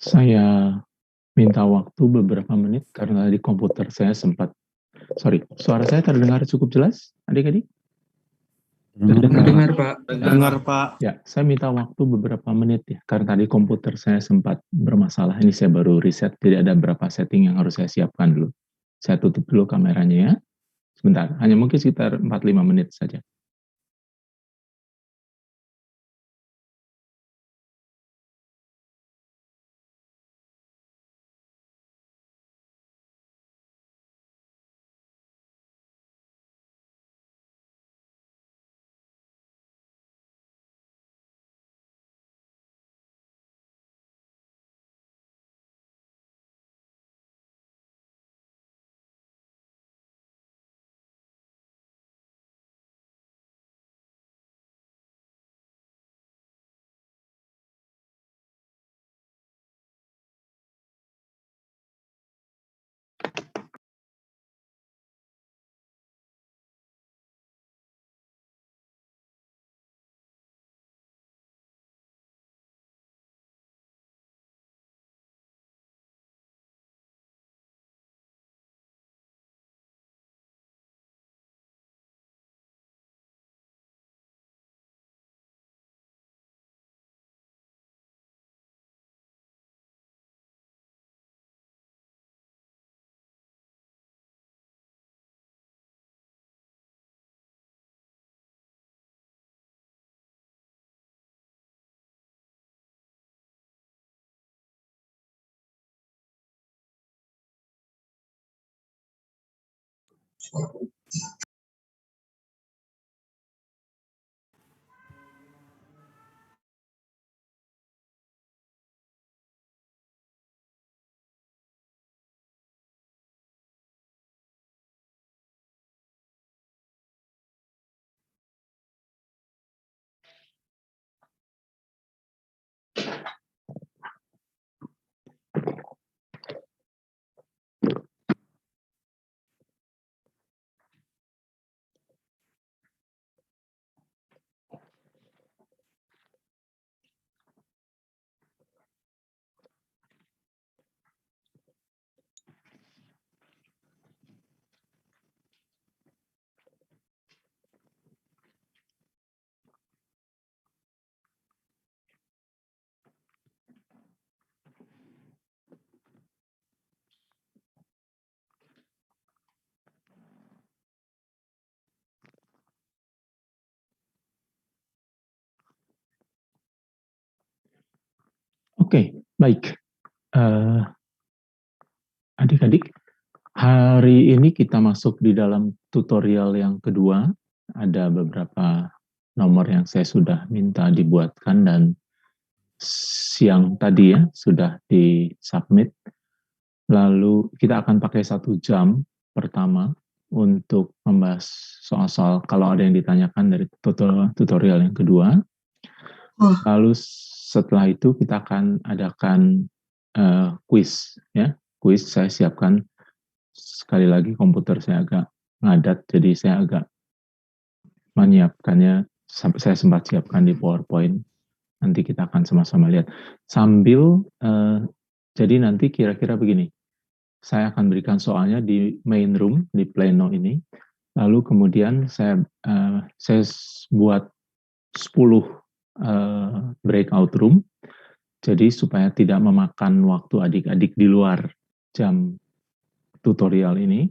Saya minta waktu beberapa menit karena di komputer saya sempat, suara saya terdengar cukup jelas, adik-adik? Dengar, Pak. Dengar, Pak. Ya, saya minta waktu beberapa menit ya, karena tadi komputer saya sempat bermasalah. Ini saya baru reset, jadi ada beberapa setting yang harus saya siapkan dulu. Saya tutup dulu kameranya ya. Sebentar, hanya mungkin sekitar 4-5 menit saja. Oke, baik. Adik-adik, hari ini kita masuk di dalam tutorial yang kedua. Ada beberapa nomor yang saya sudah minta dibuatkan dan siang tadi ya sudah di-submit. Lalu kita akan pakai 1 jam pertama untuk membahas soal-soal kalau ada yang ditanyakan dari tutorial yang kedua. Lalu setelah itu kita akan adakan quiz ya. Quiz saya siapkan, sekali lagi komputer saya agak ngadat, jadi saya agak menyiapkannya, saya sempat siapkan di PowerPoint. Nanti kita akan sama-sama lihat. Sambil, jadi nanti kira-kira begini, saya akan berikan soalnya di main room, di pleno ini, lalu kemudian saya buat 10 breakout room, jadi supaya tidak memakan waktu adik-adik di luar jam tutorial ini,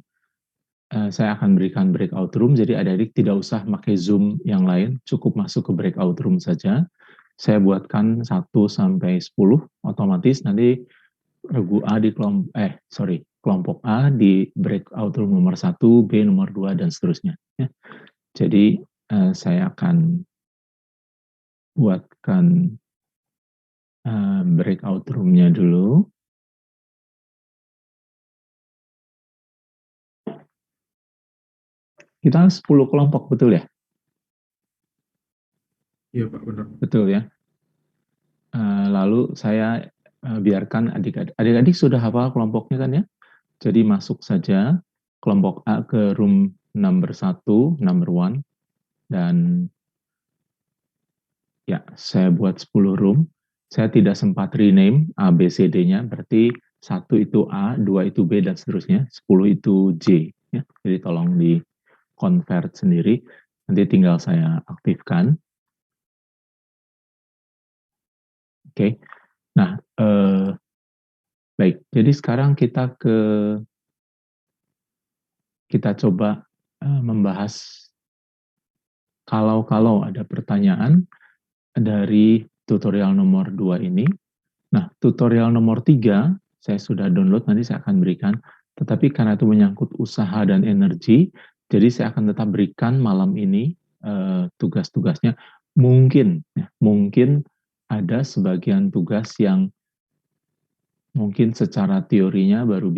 saya akan berikan breakout room, jadi adik-adik tidak usah pakai Zoom yang lain, cukup masuk ke breakout room saja. Saya buatkan 1-10, otomatis nanti regu A di kelompok A di breakout room nomor 1, B nomor 2, dan seterusnya. ya. Jadi saya akan buatkan breakout room-nya dulu. Kita 10 kelompok, betul ya? Iya Pak, benar. Betul ya. Lalu saya biarkan adik-adik sudah hafal kelompoknya kan ya? Jadi masuk saja kelompok A ke room number 1, number 1, dan ya, saya buat 10 room. Saya tidak sempat rename A, B, C, D-nya, berarti 1 itu A, 2 itu B, dan seterusnya, 10 itu J. Ya. Jadi tolong di-convert sendiri, nanti tinggal saya aktifkan. Oke, nah, baik, jadi sekarang kita coba membahas kalau ada pertanyaan dari tutorial nomor 2 ini. Nah, tutorial nomor 3 saya sudah download, nanti saya akan berikan. Tetapi karena itu menyangkut usaha dan energi, jadi saya akan tetap berikan malam ini tugas-tugasnya. Mungkin ada sebagian tugas yang mungkin secara teorinya baru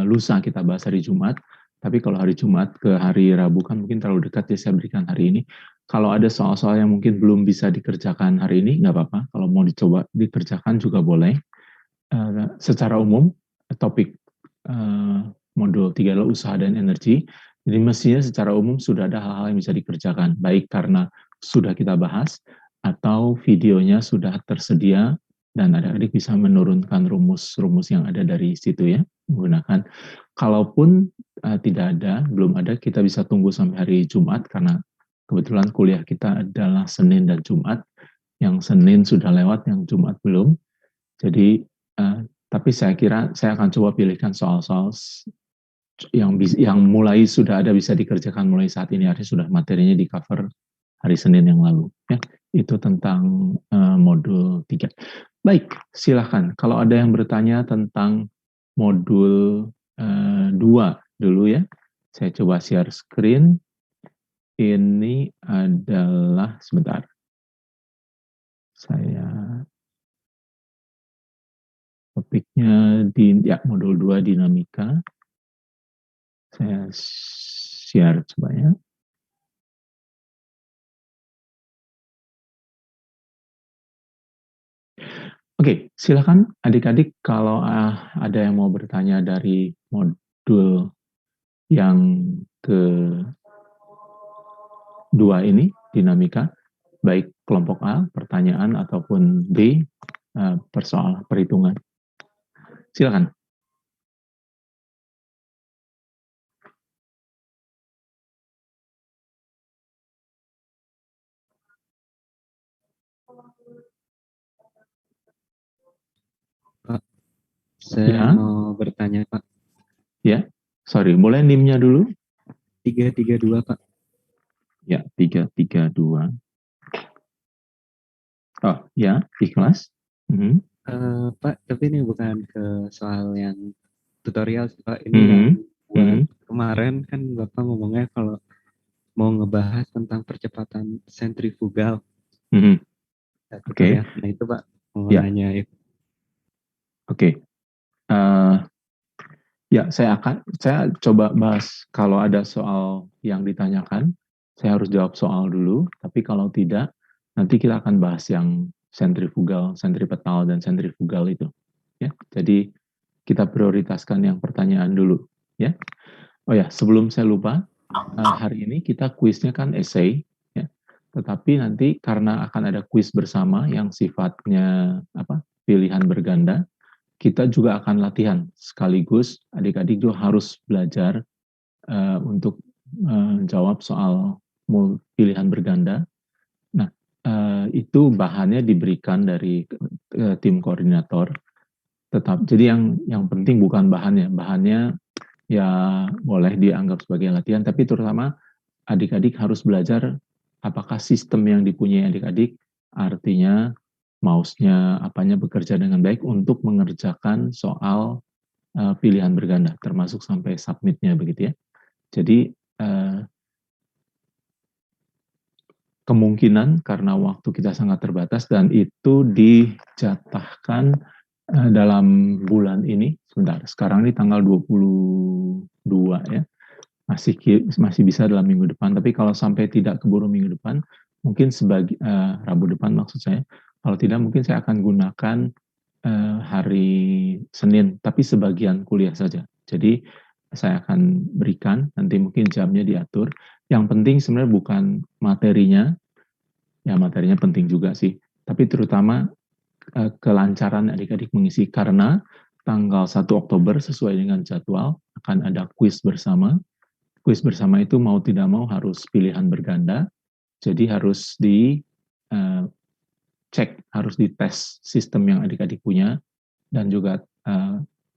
lusa kita bahas hari Jumat. Tapi kalau hari Jumat ke hari Rabu kan mungkin terlalu dekat, jadi saya berikan hari ini. Kalau ada soal-soal yang mungkin belum bisa dikerjakan hari ini, nggak apa-apa. Kalau mau dicoba dikerjakan juga boleh. Secara umum, topik modul 3 adalah usaha dan energi. Jadi mestinya secara umum sudah ada hal-hal yang bisa dikerjakan, baik karena sudah kita bahas, atau videonya sudah tersedia, dan adik-adik bisa menurunkan rumus-rumus yang ada dari situ ya, menggunakan. Kalaupun tidak ada, belum ada, kita bisa tunggu sampai hari Jumat, karena kebetulan kuliah kita adalah Senin dan Jumat. Yang Senin sudah lewat, yang Jumat belum. Jadi, tapi saya kira saya akan coba pilihkan soal-soal yang mulai sudah ada bisa dikerjakan mulai saat ini, artinya sudah materinya di cover hari Senin yang lalu. Ya, itu tentang modul 3. Baik, silahkan. Kalau ada yang bertanya tentang modul 2 dulu ya. Saya coba share screen. Ini adalah, sebentar. Saya topiknya ya modul 2 dinamika. Saya share coba ya. Oke, silakan adik-adik kalau ada yang mau bertanya dari modul yang kedua ini, dinamika, baik kelompok A, pertanyaan, ataupun B, persoalan perhitungan. Silakan. Pak, saya mau bertanya, Pak. Ya, sorry, boleh NIM-nya dulu? 332, Pak. Ya, 332. Oh, ya, ikhlas. Pak, tapi ini bukan ke soal yang tutorial, Pak. Ini yang buat kemarin kan Bapak ngomongnya kalau mau ngebahas tentang percepatan sentrifugal. Oke. Nah itu Pak, mau ya. nanya itu. Oke. Ya, saya coba bahas kalau ada soal yang ditanyakan, saya harus jawab soal dulu, tapi kalau tidak, nanti kita akan bahas yang sentrifugal, sentripetal, dan sentrifugal itu. Ya, jadi kita prioritaskan yang pertanyaan dulu. Ya. Oh ya, sebelum saya lupa, hari ini kita kuisnya kan essay, ya. Tetapi nanti karena akan ada kuis bersama yang sifatnya pilihan berganda, kita juga akan latihan sekaligus adik-adik juga harus belajar untuk menjawab soal pilihan berganda. Nah, itu bahannya diberikan dari tim koordinator. Jadi yang penting bukan bahannya ya boleh dianggap sebagai latihan, tapi terutama adik-adik harus belajar apakah sistem yang dipunyai adik-adik, artinya mouse-nya apanya bekerja dengan baik untuk mengerjakan soal pilihan berganda, termasuk sampai submit-nya begitu ya. Jadi kemungkinan karena waktu kita sangat terbatas dan itu dijatahkan dalam bulan ini. Sebentar, sekarang ini tanggal 22 ya. Masih bisa dalam minggu depan, tapi kalau sampai tidak keburu minggu depan, mungkin Rabu depan maksud saya. Kalau tidak mungkin saya akan gunakan hari Senin, tapi sebagian kuliah saja. Jadi saya akan berikan, nanti mungkin jamnya diatur. Yang penting sebenarnya bukan materinya, ya materinya penting juga sih, tapi terutama kelancaran adik-adik mengisi, karena tanggal 1 Oktober sesuai dengan jadwal akan ada kuis bersama. Kuis bersama itu mau tidak mau harus pilihan berganda, jadi harus dicek, harus dites sistem yang adik-adik punya, dan juga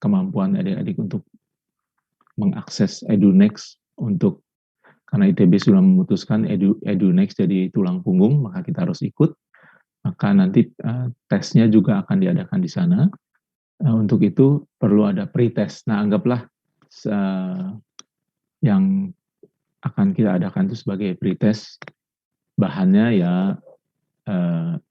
kemampuan adik-adik untuk mengakses EduNext karena ITB sudah memutuskan EduNext jadi tulang punggung, maka kita harus ikut. Maka nanti tesnya juga akan diadakan di sana. Untuk itu perlu ada pretest. Nah, anggaplah yang akan kita adakan itu sebagai pretest. Bahannya ya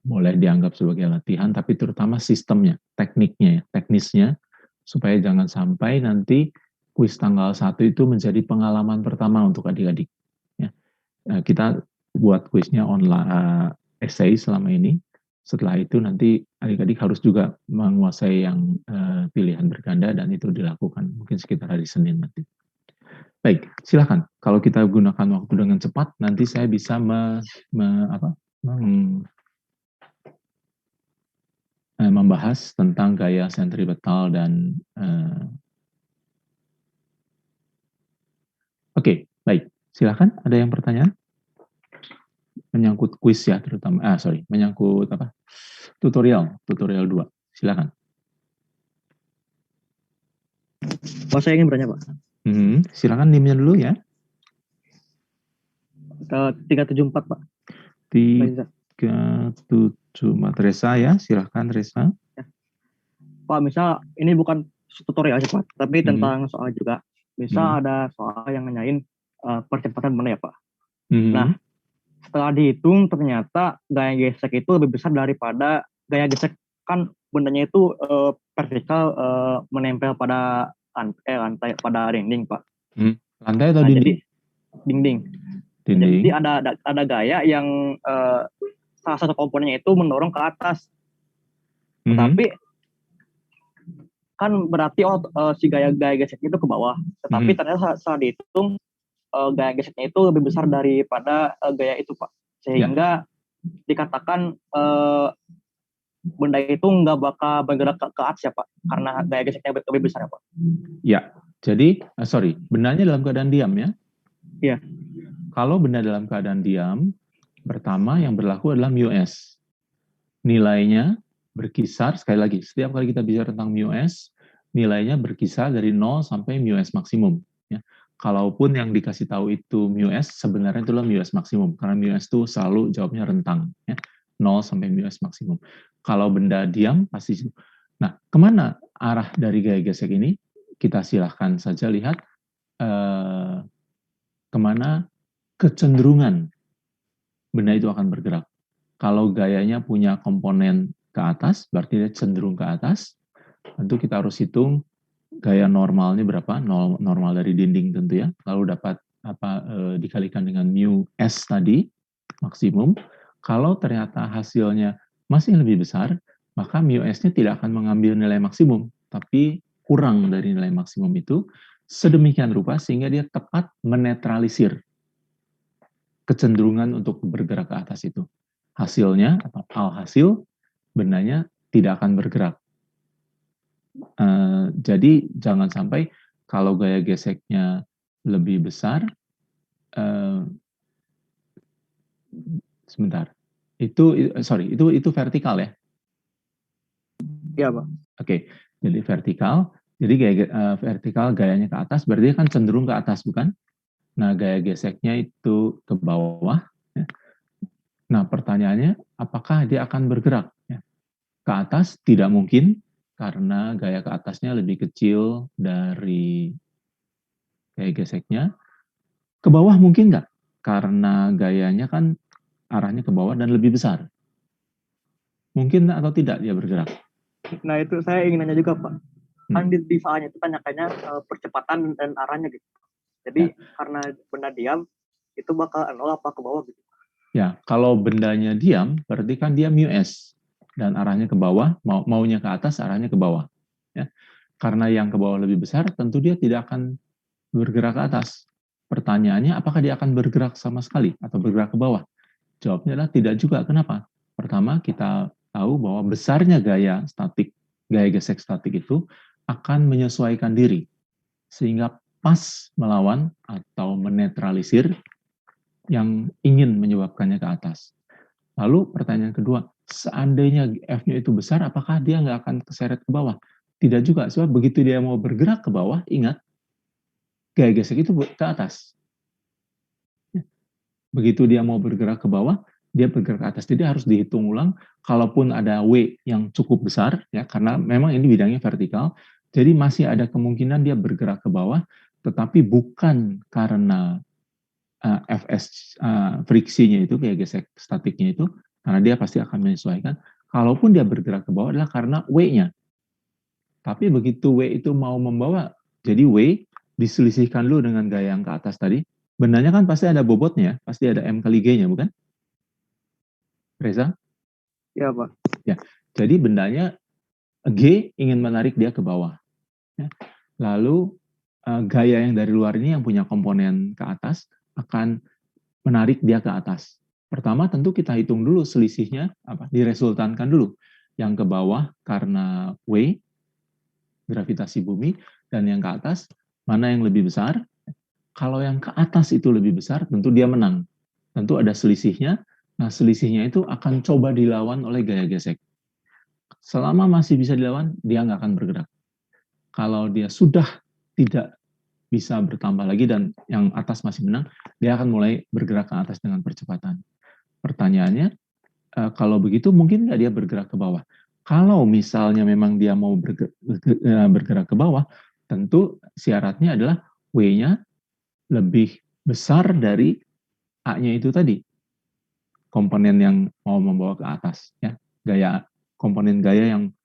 boleh dianggap sebagai latihan, tapi terutama sistemnya, teknisnya, supaya jangan sampai nanti kuis tanggal 1 itu menjadi pengalaman pertama untuk adik-adik. Ya. Kita buat kuisnya online, essay selama ini. Setelah itu nanti adik-adik harus juga menguasai yang pilihan berganda, dan itu dilakukan mungkin sekitar hari Senin nanti. Baik, silakan. Kalau kita gunakan waktu dengan cepat, nanti saya bisa membahas tentang gaya sentripetal dan Oke, baik. Silakan, ada yang pertanyaan? Menyangkut kuis ya, terutama. Menyangkut apa? Tutorial 2. Silakan. Saya ingin bertanya, Pak. Silakan NIM-nya dulu ya. 374, Pak. 374 Reza ya, silakan Reza. Ya. Pak, misal ini bukan tutorial aja, Pak, tapi tentang soal juga. Misal ada soal yang nanyain percepatan benda ya, Pak. Nah, setelah dihitung ternyata gaya gesek itu lebih besar daripada gaya gesek, kan bendanya itu vertikal menempel pada lantai pada dinding, Pak. Lantai atau dinding? Jadi dinding. Jadi ada gaya yang salah satu komponennya itu mendorong ke atas. Tapi kan berarti si gaya gesek itu ke bawah. Tetapi ternyata saat dihitung gaya geseknya itu lebih besar daripada gaya itu, Pak. Sehingga dikatakan benda itu nggak bakal bergerak ke atas ya, Pak, karena gaya geseknya lebih besar ya, Pak. Ya, jadi bendanya dalam keadaan diam ya? Iya. Kalau benda dalam keadaan diam, pertama yang berlaku adalah μs. Nilainya berkisar, sekali lagi, setiap kali kita bicara tentang μs, nilainya berkisar dari 0 sampai μs maksimum. Ya. Kalaupun yang dikasih tahu itu μs, sebenarnya itulah μs maksimum, karena μs itu selalu jawabnya rentang. Ya. 0 sampai μs maksimum. Kalau benda diam, pasti. Nah, kemana arah dari gaya gesek ini? Kita silahkan saja lihat kemana kecenderungan benda itu akan bergerak. Kalau gayanya punya komponen ke atas, berarti dia cenderung ke atas. Tentu kita harus hitung gaya normalnya berapa, normal dari dinding tentu ya. Lalu dapat dikalikan dengan μs tadi, maksimum. Kalau ternyata hasilnya masih lebih besar, maka μs-nya tidak akan mengambil nilai maksimum, tapi kurang dari nilai maksimum itu, sedemikian rupa sehingga dia tepat menetralisir kecenderungan untuk bergerak ke atas itu. Hasilnya, atau alhasil, bendanya tidak akan bergerak. Jadi jangan sampai kalau gaya geseknya lebih besar, sebentar, itu vertikal ya? Iya, Pak. Oke, jadi vertikal. Jadi vertikal gayanya ke atas, berarti kan cenderung ke atas, bukan? Nah, gaya geseknya itu ke bawah. Ya. Nah, pertanyaannya, apakah dia akan bergerak? Ya. Ke atas tidak mungkin, karena gaya ke atasnya lebih kecil dari gaya geseknya. Ke bawah mungkin nggak? Karena gayanya kan arahnya ke bawah dan lebih besar. Mungkin atau tidak dia bergerak? Nah itu saya ingin nanya juga Pak. Kan di soalnya itu tanyakannya percepatan dan arahnya gitu. Jadi karena benda diam itu bakal nol apa ke bawah gitu. Ya, kalau bendanya diam berarti kan dia µs dan arahnya ke bawah, maunya ke atas, arahnya ke bawah. Ya. Karena yang ke bawah lebih besar, tentu dia tidak akan bergerak ke atas. Pertanyaannya, apakah dia akan bergerak sama sekali atau bergerak ke bawah? Jawabnya adalah tidak juga. Kenapa? Pertama, kita tahu bahwa besarnya gaya statik, gaya gesek statik itu akan menyesuaikan diri sehingga pas melawan atau menetralisir yang ingin menyebabkannya ke atas. Lalu pertanyaan kedua, seandainya F-nya itu besar, apakah dia nggak akan keseret ke bawah? Tidak juga, sebab begitu dia mau bergerak ke bawah, ingat, gaya gesek itu ke atas. Begitu dia mau bergerak ke bawah, dia bergerak ke atas. Jadi harus dihitung ulang, kalaupun ada W yang cukup besar, ya karena memang ini bidangnya vertikal, jadi masih ada kemungkinan dia bergerak ke bawah, tetapi bukan karena Fs friksinya itu, gaya gesek statiknya itu, karena dia pasti akan menyesuaikan. Kalaupun dia bergerak ke bawah adalah karena W-nya. Tapi begitu W itu mau membawa, jadi W diselisihkan dulu dengan gaya yang ke atas tadi, bendanya kan pasti ada bobotnya, pasti ada M kali G-nya, bukan? Reza? Ya, Pak. Ya, jadi bendanya G ingin menarik dia ke bawah. Ya. Lalu gaya yang dari luar ini yang punya komponen ke atas akan menarik dia ke atas. Pertama tentu kita hitung dulu selisihnya, diresultankan dulu. Yang ke bawah karena W, gravitasi bumi, dan yang ke atas, mana yang lebih besar? Kalau yang ke atas itu lebih besar, tentu dia menang. Tentu ada selisihnya, nah selisihnya itu akan coba dilawan oleh gaya gesek. Selama masih bisa dilawan, dia nggak akan bergerak. Kalau dia sudah tidak bisa bertambah lagi dan yang atas masih menang, dia akan mulai bergerak ke atas dengan percepatan. Pertanyaannya, kalau begitu mungkin nggak dia bergerak ke bawah? Kalau misalnya memang dia mau bergerak ke bawah, tentu syaratnya adalah W-nya lebih besar dari A-nya itu tadi. Komponen yang mau membawa ke atas. Ya. Komponen gaya yang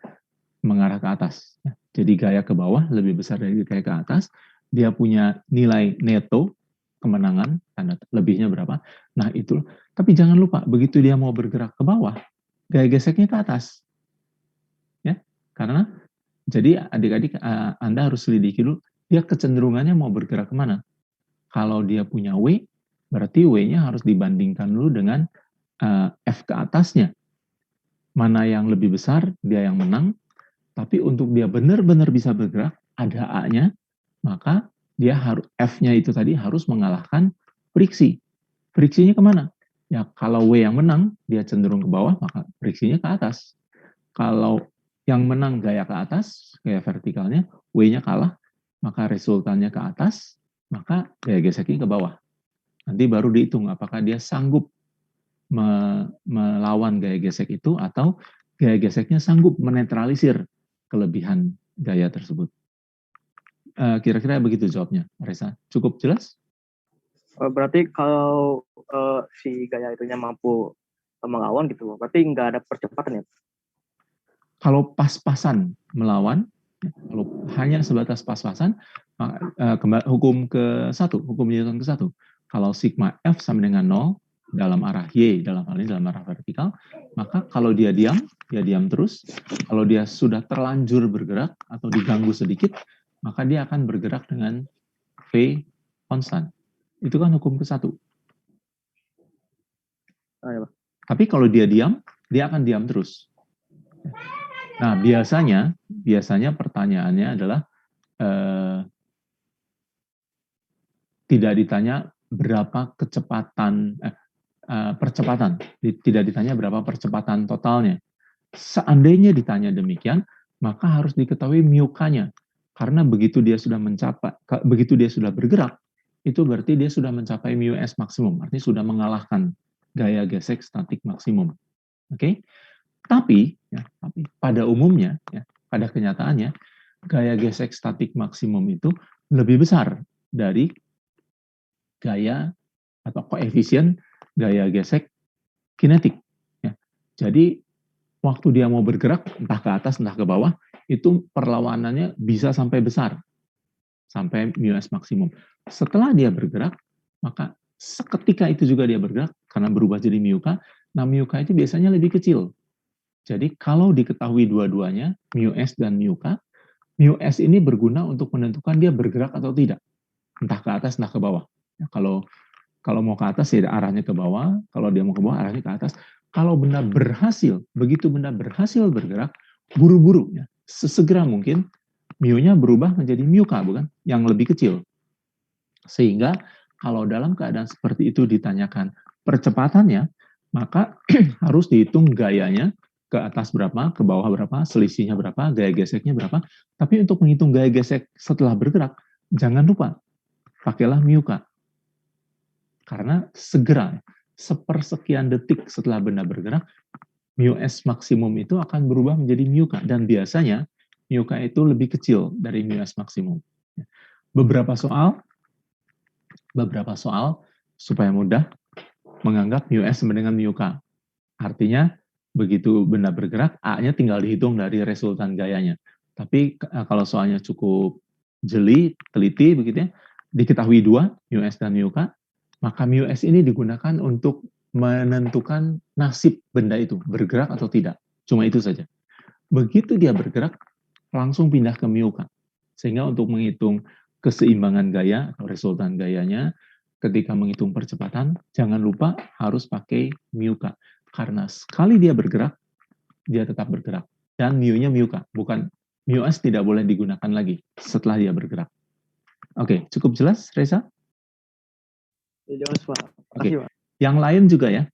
mengarah ke atas. Ya. Jadi gaya ke bawah lebih besar dari gaya ke atas. Dia punya nilai neto kemenangan, tanda lebihnya berapa. Nah itu. Tapi jangan lupa, begitu dia mau bergerak ke bawah, gaya geseknya ke atas. Ya, karena jadi adik-adik Anda harus selidiki dulu, dia kecenderungannya mau bergerak kemana. Kalau dia punya W, berarti W-nya harus dibandingkan dulu dengan F ke atasnya. Mana yang lebih besar, dia yang menang. Tapi untuk dia benar-benar bisa bergerak, ada A-nya, maka dia harus F-nya itu tadi harus mengalahkan friksi. Friksinya kemana? Ya kalau W yang menang, dia cenderung ke bawah, maka friksinya ke atas. Kalau yang menang gaya ke atas, gaya vertikalnya, W-nya kalah, maka resultannya ke atas, maka gaya geseknya ke bawah. Nanti baru dihitung apakah dia sanggup melawan gaya gesek itu atau gaya geseknya sanggup menetralisir kelebihan gaya tersebut. Kira-kira begitu jawabnya, Reza. Cukup jelas? Berarti kalau si gaya itunya mampu melawan gitu, berarti nggak ada percepatan ya? Kalau pas-pasan melawan, kalau hanya sebatas pas-pasan, hukum ke-1, hukum Newton ke-1. Kalau sigma F sama dengan 0 dalam arah Y, dalam hal ini dalam arah vertikal, maka kalau dia diam terus. Kalau dia sudah terlanjur bergerak atau diganggu sedikit, maka dia akan bergerak dengan V konstan. Itu kan hukum ke-1. Tapi kalau dia diam, dia akan diam terus. Nah, biasanya pertanyaannya adalah tidak ditanya berapa percepatan, tidak ditanya berapa percepatan totalnya. Seandainya ditanya demikian, maka harus diketahui μk-nya. Karena begitu dia sudah bergerak, itu berarti dia sudah mencapai μs maksimum, artinya sudah mengalahkan gaya gesek statik maksimum. Oke? Tapi pada umumnya, pada kenyataannya, gaya gesek statik maksimum itu lebih besar dari gaya atau koefisien gaya gesek kinetik. Ya. Jadi waktu dia mau bergerak, entah ke atas, entah ke bawah, itu perlawanannya bisa sampai besar, sampai μs maksimum. Setelah dia bergerak, maka seketika itu juga dia bergerak, karena berubah jadi μk. Nah, μk itu biasanya lebih kecil. Jadi kalau diketahui dua-duanya, μs dan μk, μs ini berguna untuk menentukan dia bergerak atau tidak, entah ke atas, entah ke bawah. Ya, kalau mau ke atas ya arahnya ke bawah, kalau dia mau ke bawah arahnya ke atas. Kalau benda berhasil, begitu benda berhasil bergerak, buru-buru, ya, sesegera mungkin, mu-nya berubah menjadi μk, bukan? Yang lebih kecil. Sehingga kalau dalam keadaan seperti itu ditanyakan percepatannya, maka harus dihitung gayanya, ke atas berapa, ke bawah berapa, selisihnya berapa, gaya geseknya berapa. Tapi untuk menghitung gaya gesek setelah bergerak, jangan lupa, pakailah μk. Karena segera, sepersekian detik setelah benda bergerak, μs maksimum itu akan berubah menjadi μk. Dan biasanya, μk itu lebih kecil dari μs maksimum. Beberapa soal supaya mudah menganggap μs sama dengan μk. Artinya, begitu benda bergerak, A-nya tinggal dihitung dari resultan gayanya. Tapi kalau soalnya cukup jeli, teliti, begitu ya, diketahui dua, μs dan μk, maka μs ini digunakan untuk menentukan nasib benda itu, bergerak atau tidak. Cuma itu saja. Begitu dia bergerak, langsung pindah ke μk. Sehingga untuk menghitung keseimbangan gaya atau resultan gayanya, ketika menghitung percepatan, jangan lupa harus pakai μk. Karena sekali dia bergerak, dia tetap bergerak. Dan mu-nya μk, bukan μs tidak boleh digunakan lagi setelah dia bergerak. Oke, cukup jelas, Reza? Jelas, Pak. Oke. Yang lain juga ya.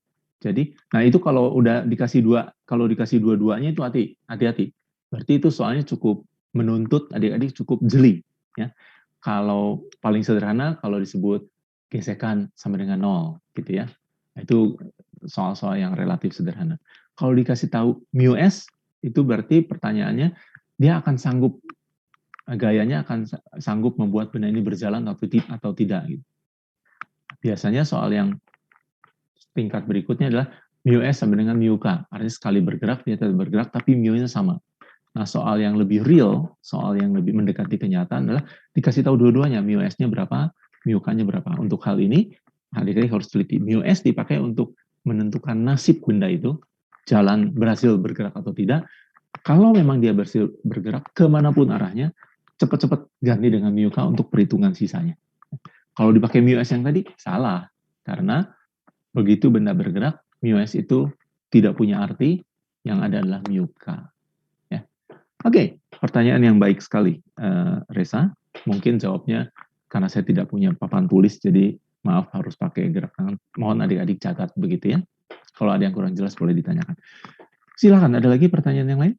Jadi, nah itu kalau udah dikasih kalau dikasih dua-duanya itu hati-hati. Berarti itu soalnya cukup menuntut adik-adik cukup jeli. Ya. Kalau paling sederhana, kalau disebut gesekan sama dengan 0, gitu ya. Itu soal-soal yang relatif sederhana. Kalau dikasih tahu μs, itu berarti pertanyaannya, dia akan sanggup, gayanya akan sanggup membuat benda ini berjalan atau tidak. Gitu. Biasanya soal yang tingkat berikutnya adalah μs sama dengan μk. Artinya sekali bergerak, dia tetap bergerak, tapi mu-nya sama. Nah, soal yang lebih real, soal yang lebih mendekati kenyataan adalah dikasih tahu dua-duanya, μs-nya berapa, μk-nya berapa. Untuk hal ini, adik-adik harus teliti. μs dipakai untuk menentukan nasib benda itu, berhasil bergerak atau tidak. Kalau memang dia berhasil bergerak, kemanapun arahnya, cepat-cepat ganti dengan μk untuk perhitungan sisanya. Kalau dipakai μs yang tadi, salah. Karena begitu benda bergerak, μs itu tidak punya arti, yang ada adalah μk. Ya. Oke, pertanyaan yang baik sekali, Reza. Mungkin jawabnya, karena saya tidak punya papan tulis, jadi maaf harus pakai gerak tangan. Mohon adik-adik catat begitu ya. Kalau ada yang kurang jelas boleh ditanyakan. Silakan, ada lagi pertanyaan yang lain?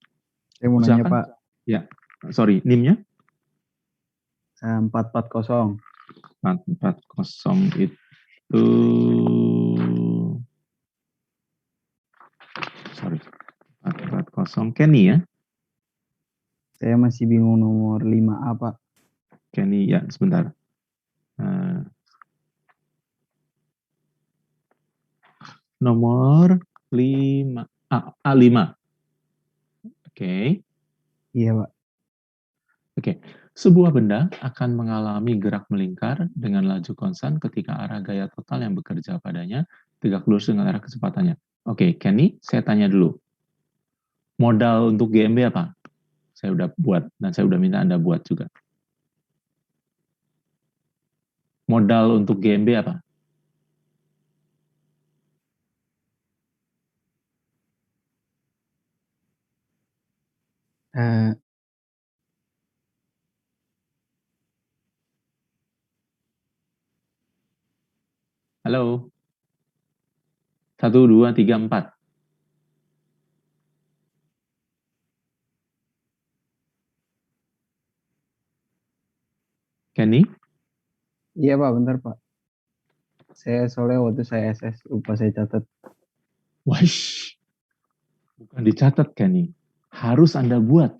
Saya mau nanya, Pak. Ya, sorry, NIM-nya? 440. 440 itu... Sorry, 440 Kenny ya? Saya masih bingung nomor 5A, Pak. Kenny, ya sebentar. Nomor 5, A5. Oke. Iya, Pak. Oke. Sebuah benda akan mengalami gerak melingkar dengan laju konstan ketika arah gaya total yang bekerja padanya tegak lurus dengan arah kecepatannya. Oke, Kenny, saya tanya dulu. Modal untuk GMB apa? Saya udah buat, dan saya udah minta Anda buat juga. Modal untuk GMB apa? Halo? 1, 2, 3, 4. Kenny? Iya, Pak, bentar, Pak. Saya soalnya waktu saya SS lupa saya catat. Wash. Bukan dicatat, Kenny. Harus Anda buat.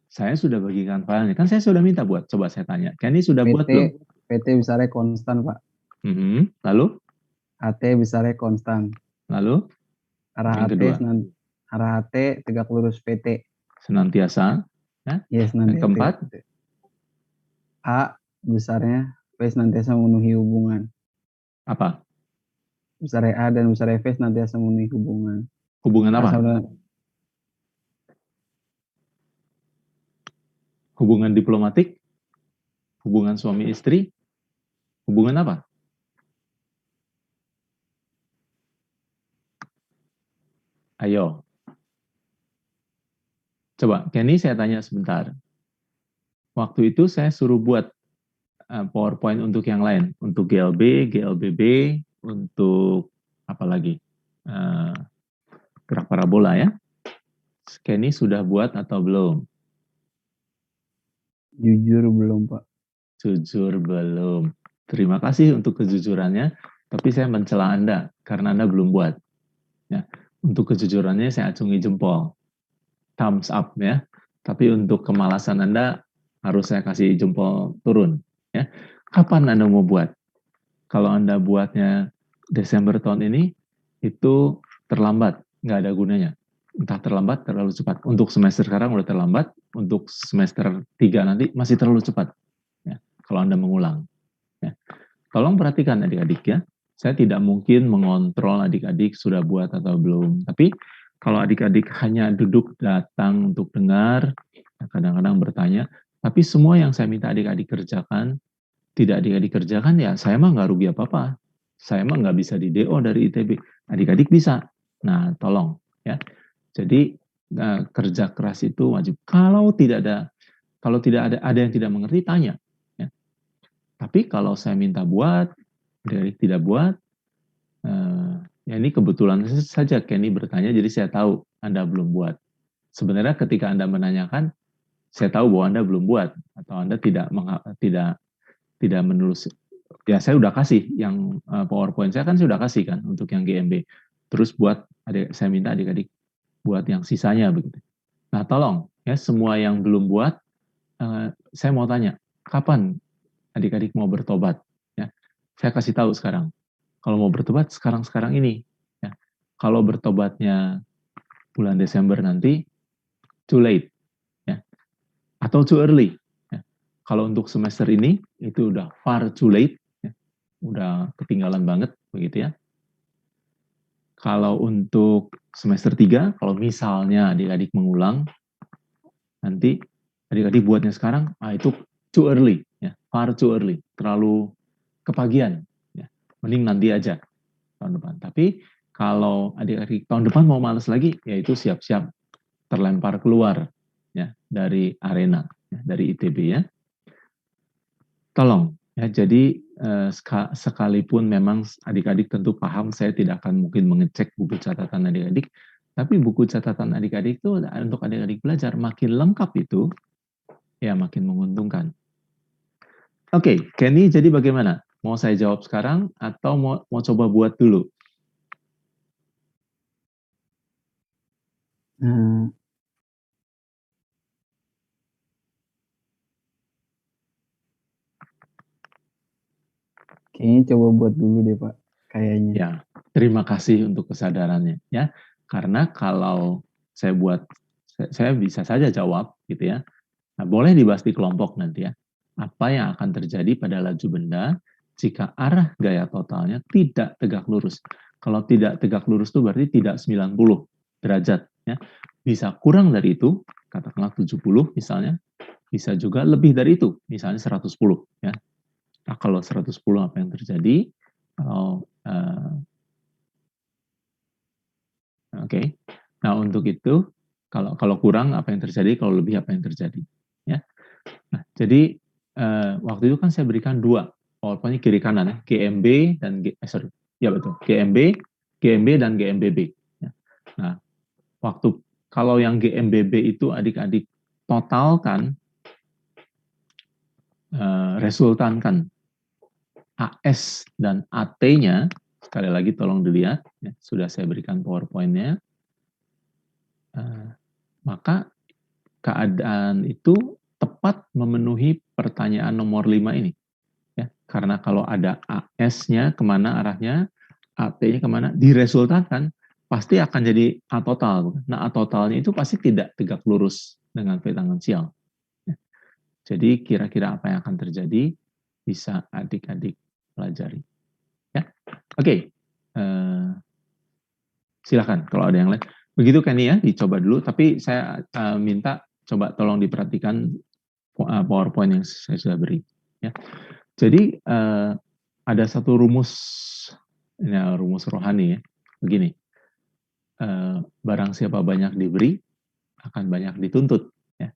Saya sudah bagikan filenya. Kan saya sudah minta buat. Coba saya tanya. Kenny sudah buat belum? PT besarnya konstan, Pak. Lalu? AT besarnya konstan. Lalu? Arah Yang AT kedua? arah AT tegak lurus PT. Senantiasa. Ya? Yes, Yang keempat? A besarnya V senantiasa memenuhi hubungan. Apa? Besarnya A dan besarnya V senantiasa memenuhi hubungan. Hubungan apa? Hubungan diplomatik? Hubungan suami istri? Hubungan apa? Ayo. Coba, Kenny saya tanya sebentar. Waktu itu saya suruh buat PowerPoint untuk yang lain. Untuk GLB, GLBB, untuk apa lagi? Gerak parabola ya. Kenny sudah buat atau belum? Jujur belum, Pak. Jujur belum. Terima kasih untuk kejujurannya, tapi saya mencela Anda karena Anda belum buat. Ya. Untuk kejujurannya saya acungi jempol. Thumbs up ya. Tapi untuk kemalasan Anda harus saya kasih jempol turun ya. Kapan Anda mau buat? Kalau Anda buatnya Desember tahun ini itu terlambat, nggak ada gunanya. Entah terlambat, terlalu cepat. Untuk semester sekarang udah terlambat, untuk semester 3 nanti masih terlalu cepat. Ya, kalau Anda mengulang. Ya. Tolong perhatikan adik-adik ya. Saya tidak mungkin mengontrol adik-adik sudah buat atau belum. Tapi kalau adik-adik hanya duduk datang untuk dengar, kadang-kadang bertanya, tapi semua yang saya minta adik-adik kerjakan, tidak adik-adik kerjakan, ya saya mah nggak rugi apa-apa. Saya mah nggak bisa di DO dari ITB. Adik-adik bisa. Nah, tolong ya. Jadi kerja keras itu wajib. Kalau tidak ada yang tidak mengerti, tanya. Ya. Tapi kalau saya minta buat, adik-adik tidak buat, ya ini kebetulan saja Kenny bertanya, jadi saya tahu Anda belum buat. Sebenarnya ketika Anda menanyakan, saya tahu bahwa Anda belum buat atau Anda tidak menulis. Ya saya udah kasih yang PowerPoint saya kan sudah kasih kan untuk yang GMB. Terus saya minta adik-adik buat yang sisanya begitu. Nah tolong ya semua yang belum buat, saya mau tanya kapan adik-adik mau bertobat? Ya, saya kasih tahu sekarang. Kalau mau bertobat sekarang ini. Ya. Kalau bertobatnya bulan Desember nanti, too late. Ya. Atau too early. Ya. Kalau untuk semester ini, itu udah far too late. Ya. Udah ketinggalan banget. Begitu ya. Kalau untuk semester 3, kalau misalnya adik-adik mengulang, nanti adik-adik buatnya sekarang, itu too early. Ya. Far too early. Terlalu kepagian. Ya. Mending nanti aja tahun depan. Tapi kalau adik-adik tahun depan mau males lagi, yaitu siap-siap terlempar keluar ya dari arena, ya, dari ITB ya. Tolong ya. Jadi sekalipun memang adik-adik tentu paham, saya tidak akan mungkin mengecek buku catatan adik-adik, tapi buku catatan adik-adik itu untuk adik-adik belajar makin lengkap itu, ya makin menguntungkan. Oke, Kenny, jadi bagaimana? Mau saya jawab sekarang atau mau coba buat dulu? Kayaknya coba buat dulu deh Pak, kayaknya. Ya, terima kasih untuk kesadarannya ya. Karena kalau saya bisa saja jawab gitu ya. Nah, boleh dibahas di kelompok nanti ya. Apa yang akan terjadi pada laju benda jika arah gaya totalnya tidak tegak lurus? Kalau tidak tegak lurus itu berarti tidak 90 derajat ya. Bisa kurang dari itu, katakanlah 70 misalnya, bisa juga lebih dari itu, misalnya 110 ya. Nah, kalau 110 apa yang terjadi? Kalau Oke. Nah, untuk itu kalau kurang apa yang terjadi, kalau lebih apa yang terjadi, ya. Nah, jadi waktu itu kan saya berikan dua, pokoknya kiri kanan ya, GMB dan ya betul, GMB dan GMBB. Ya. Nah, kalau yang GMBB itu adik-adik totalkan, resultankan AS dan AT-nya, sekali lagi tolong dilihat, ya, sudah saya berikan PowerPoint-nya, maka keadaan itu tepat memenuhi pertanyaan nomor 5 ini. Ya, Karena kalau ada AS-nya kemana arahnya, AT-nya kemana, diresultakan, pasti akan jadi A total. Nah, A totalnya itu pasti tidak tegak lurus dengan V tangensial. Jadi kira-kira apa yang akan terjadi, bisa adik-adik pelajari. Ya, oke. Silakan kalau ada yang lain. Begitu kan ya, dicoba dulu. Tapi saya minta coba tolong diperhatikan PowerPoint yang saya sudah beri. Ya. Jadi ada satu rumus, ini rumus rohani ya. Begini, barang siapa banyak diberi, akan banyak dituntut. Ya.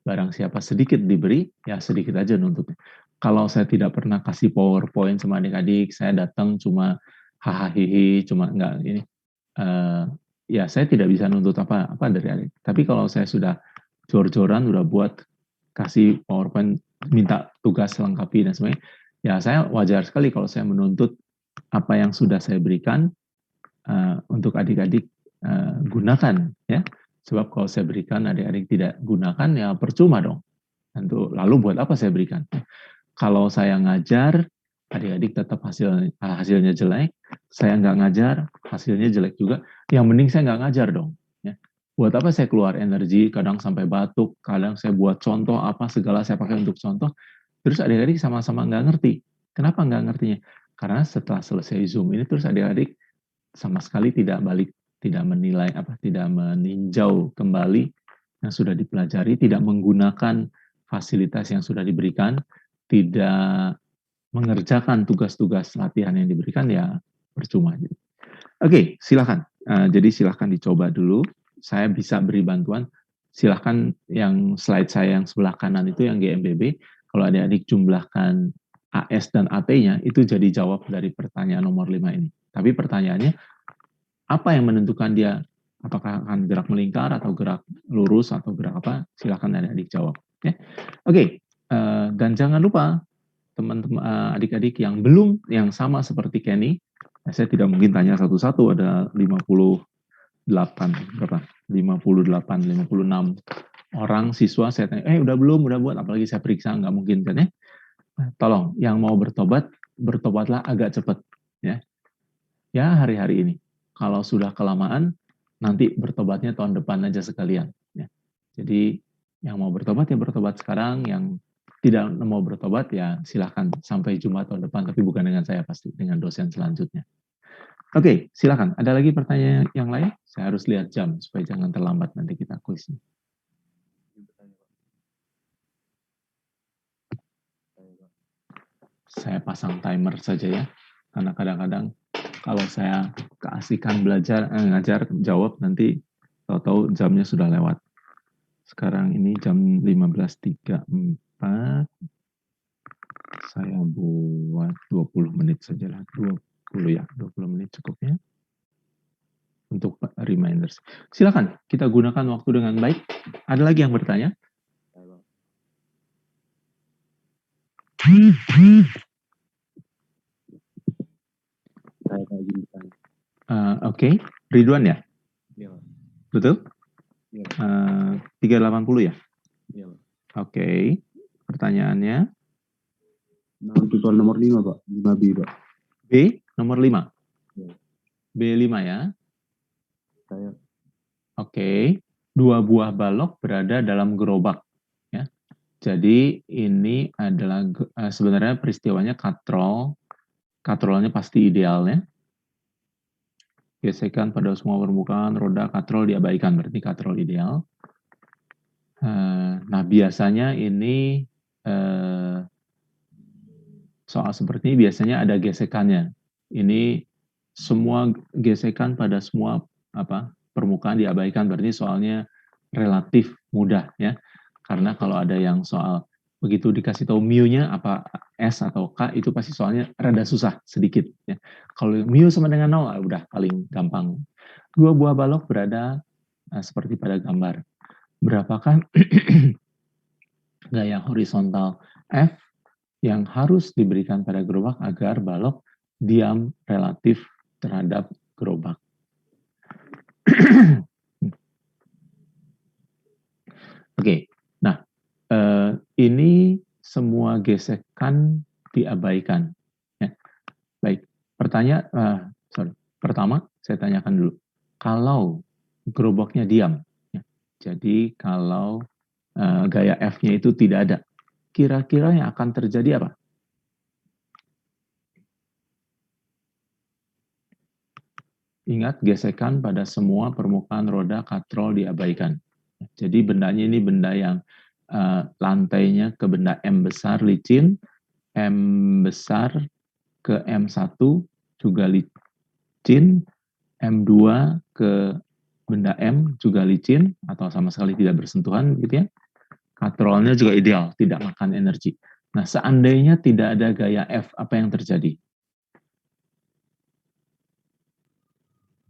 Barang siapa sedikit diberi, ya sedikit aja nuntutnya. Kalau saya tidak pernah kasih PowerPoint sama adik-adik, saya datang cuma hahaha, cuma enggak ini. Ya saya tidak bisa nuntut apa dari adik. Tapi kalau saya sudah jor-joran, udah buat kasih PowerPoint, minta tugas lengkapi dan sebagainya, ya saya wajar sekali kalau saya menuntut apa yang sudah saya berikan untuk adik-adik gunakan, ya. Sebab kalau saya berikan adik-adik tidak gunakan, ya percuma dong. Tentu, lalu buat apa saya berikan? Kalau saya ngajar, adik-adik tetap hasilnya jelek, saya nggak ngajar, hasilnya jelek juga, yang mending saya nggak ngajar dong. Ya. Buat apa saya keluar energi, kadang sampai batuk, kadang saya buat contoh, apa segala saya pakai untuk contoh, terus adik-adik sama-sama nggak ngerti. Kenapa nggak ngertinya? Karena setelah selesai Zoom ini, terus adik-adik sama sekali tidak balik, tidak menilai, tidak meninjau kembali yang sudah dipelajari, tidak menggunakan fasilitas yang sudah diberikan, tidak mengerjakan tugas-tugas latihan yang diberikan, ya percuma. Oke, silakan. Jadi silakan dicoba dulu. Saya bisa beri bantuan. Silakan yang slide saya yang sebelah kanan itu yang GMBB. Kalau adik-adik jumlahkan AS dan AT-nya, itu jadi jawab dari pertanyaan nomor 5 ini. Tapi pertanyaannya, apa yang menentukan dia apakah akan gerak melingkar atau gerak lurus atau gerak apa? Silakan adik-adik jawab. Ya. Oke, dan jangan lupa teman-teman adik-adik yang belum, yang sama seperti Kenny, saya tidak mungkin tanya satu-satu, ada 56 orang siswa, saya tanya, udah belum, udah buat, apalagi saya periksa, nggak mungkin kan ya. Tolong, yang mau bertobat, bertobatlah agak cepat. Ya, hari-hari ini. Kalau sudah kelamaan, nanti bertobatnya tahun depan aja sekalian. Ya. Jadi, yang mau bertobat, ya bertobat sekarang, yang tidak mau bertobat, ya silahkan sampai Jumat tahun depan, tapi bukan dengan saya pasti, dengan dosen selanjutnya. Oke, silakan. Ada lagi pertanyaan yang lain? Saya harus lihat jam, supaya jangan terlambat nanti kita kuisnya. Saya pasang timer saja ya, karena kadang-kadang kalau saya keasikan belajar, ngajar, jawab, nanti tahu-tahu jamnya sudah lewat. Sekarang ini jam 15.34, saya buat 20 menit saja lah, 20 menit cukup ya, untuk reminders. Silakan, kita gunakan waktu dengan baik. Ada lagi yang bertanya? Oke, Ridwan ya? Iya. Betul? Iya. 380 ya? Iya. Oke, pertanyaannya? Tutorial nomor 5, Pak. 5B, Pak. B, nomor 5? Ya. B5 ya? Saya. Oke, 2 buah balok berada dalam gerobak. Ya. Jadi ini adalah sebenarnya peristiwanya katrol. Katrolnya pasti idealnya. Gesekan pada semua permukaan, roda katrol diabaikan, berarti katrol ideal. Nah, biasanya ini soal seperti ini biasanya ada gesekannya. Ini semua gesekan pada semua permukaan diabaikan, berarti soalnya relatif mudah ya. Karena kalau ada yang soal begitu dikasih tahu mu-nya apa S atau K, itu pasti soalnya rada susah sedikit ya. Kalau mu sama dengan 0 udah paling gampang. 2 buah balok berada seperti pada gambar. Berapakah gaya horizontal F yang harus diberikan pada gerobak agar balok diam relatif terhadap gerobak? Oke, nah ini semua gesekan diabaikan. Ya. Baik, pertama saya tanyakan dulu, kalau gerobaknya diam, ya, jadi kalau gaya F-nya itu tidak ada, kira-kira yang akan terjadi apa? Ingat, gesekan pada semua permukaan roda katrol diabaikan. Jadi bendanya ini benda yang lantainya ke benda M besar licin, M besar ke M1 juga licin, M2 ke benda M juga licin atau sama sekali tidak bersentuhan gitu ya. Katrolnya juga ideal, tidak makan energi. Nah, seandainya tidak ada gaya F, apa yang terjadi?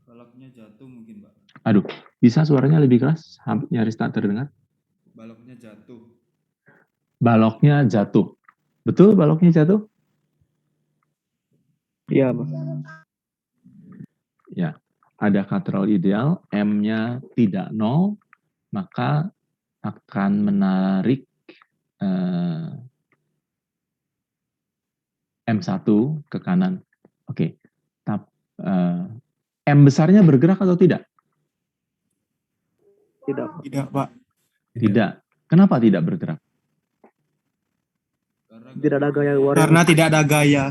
Baloknya jatuh mungkin, Pak. Aduh, bisa suaranya lebih keras? Nyaris tak terdengar. Baloknya jatuh. Baloknya jatuh. Betul baloknya jatuh? Iya, Pak. Ya, ada katrol ideal, M-nya tidak 0, maka akan menarik M1 ke kanan. Oke, M besarnya bergerak atau tidak? Tidak, Pak. Tidak, Pak. Tidak. Kenapa tidak bergerak? Tidak ada gaya luar. Karena tidak ada gaya.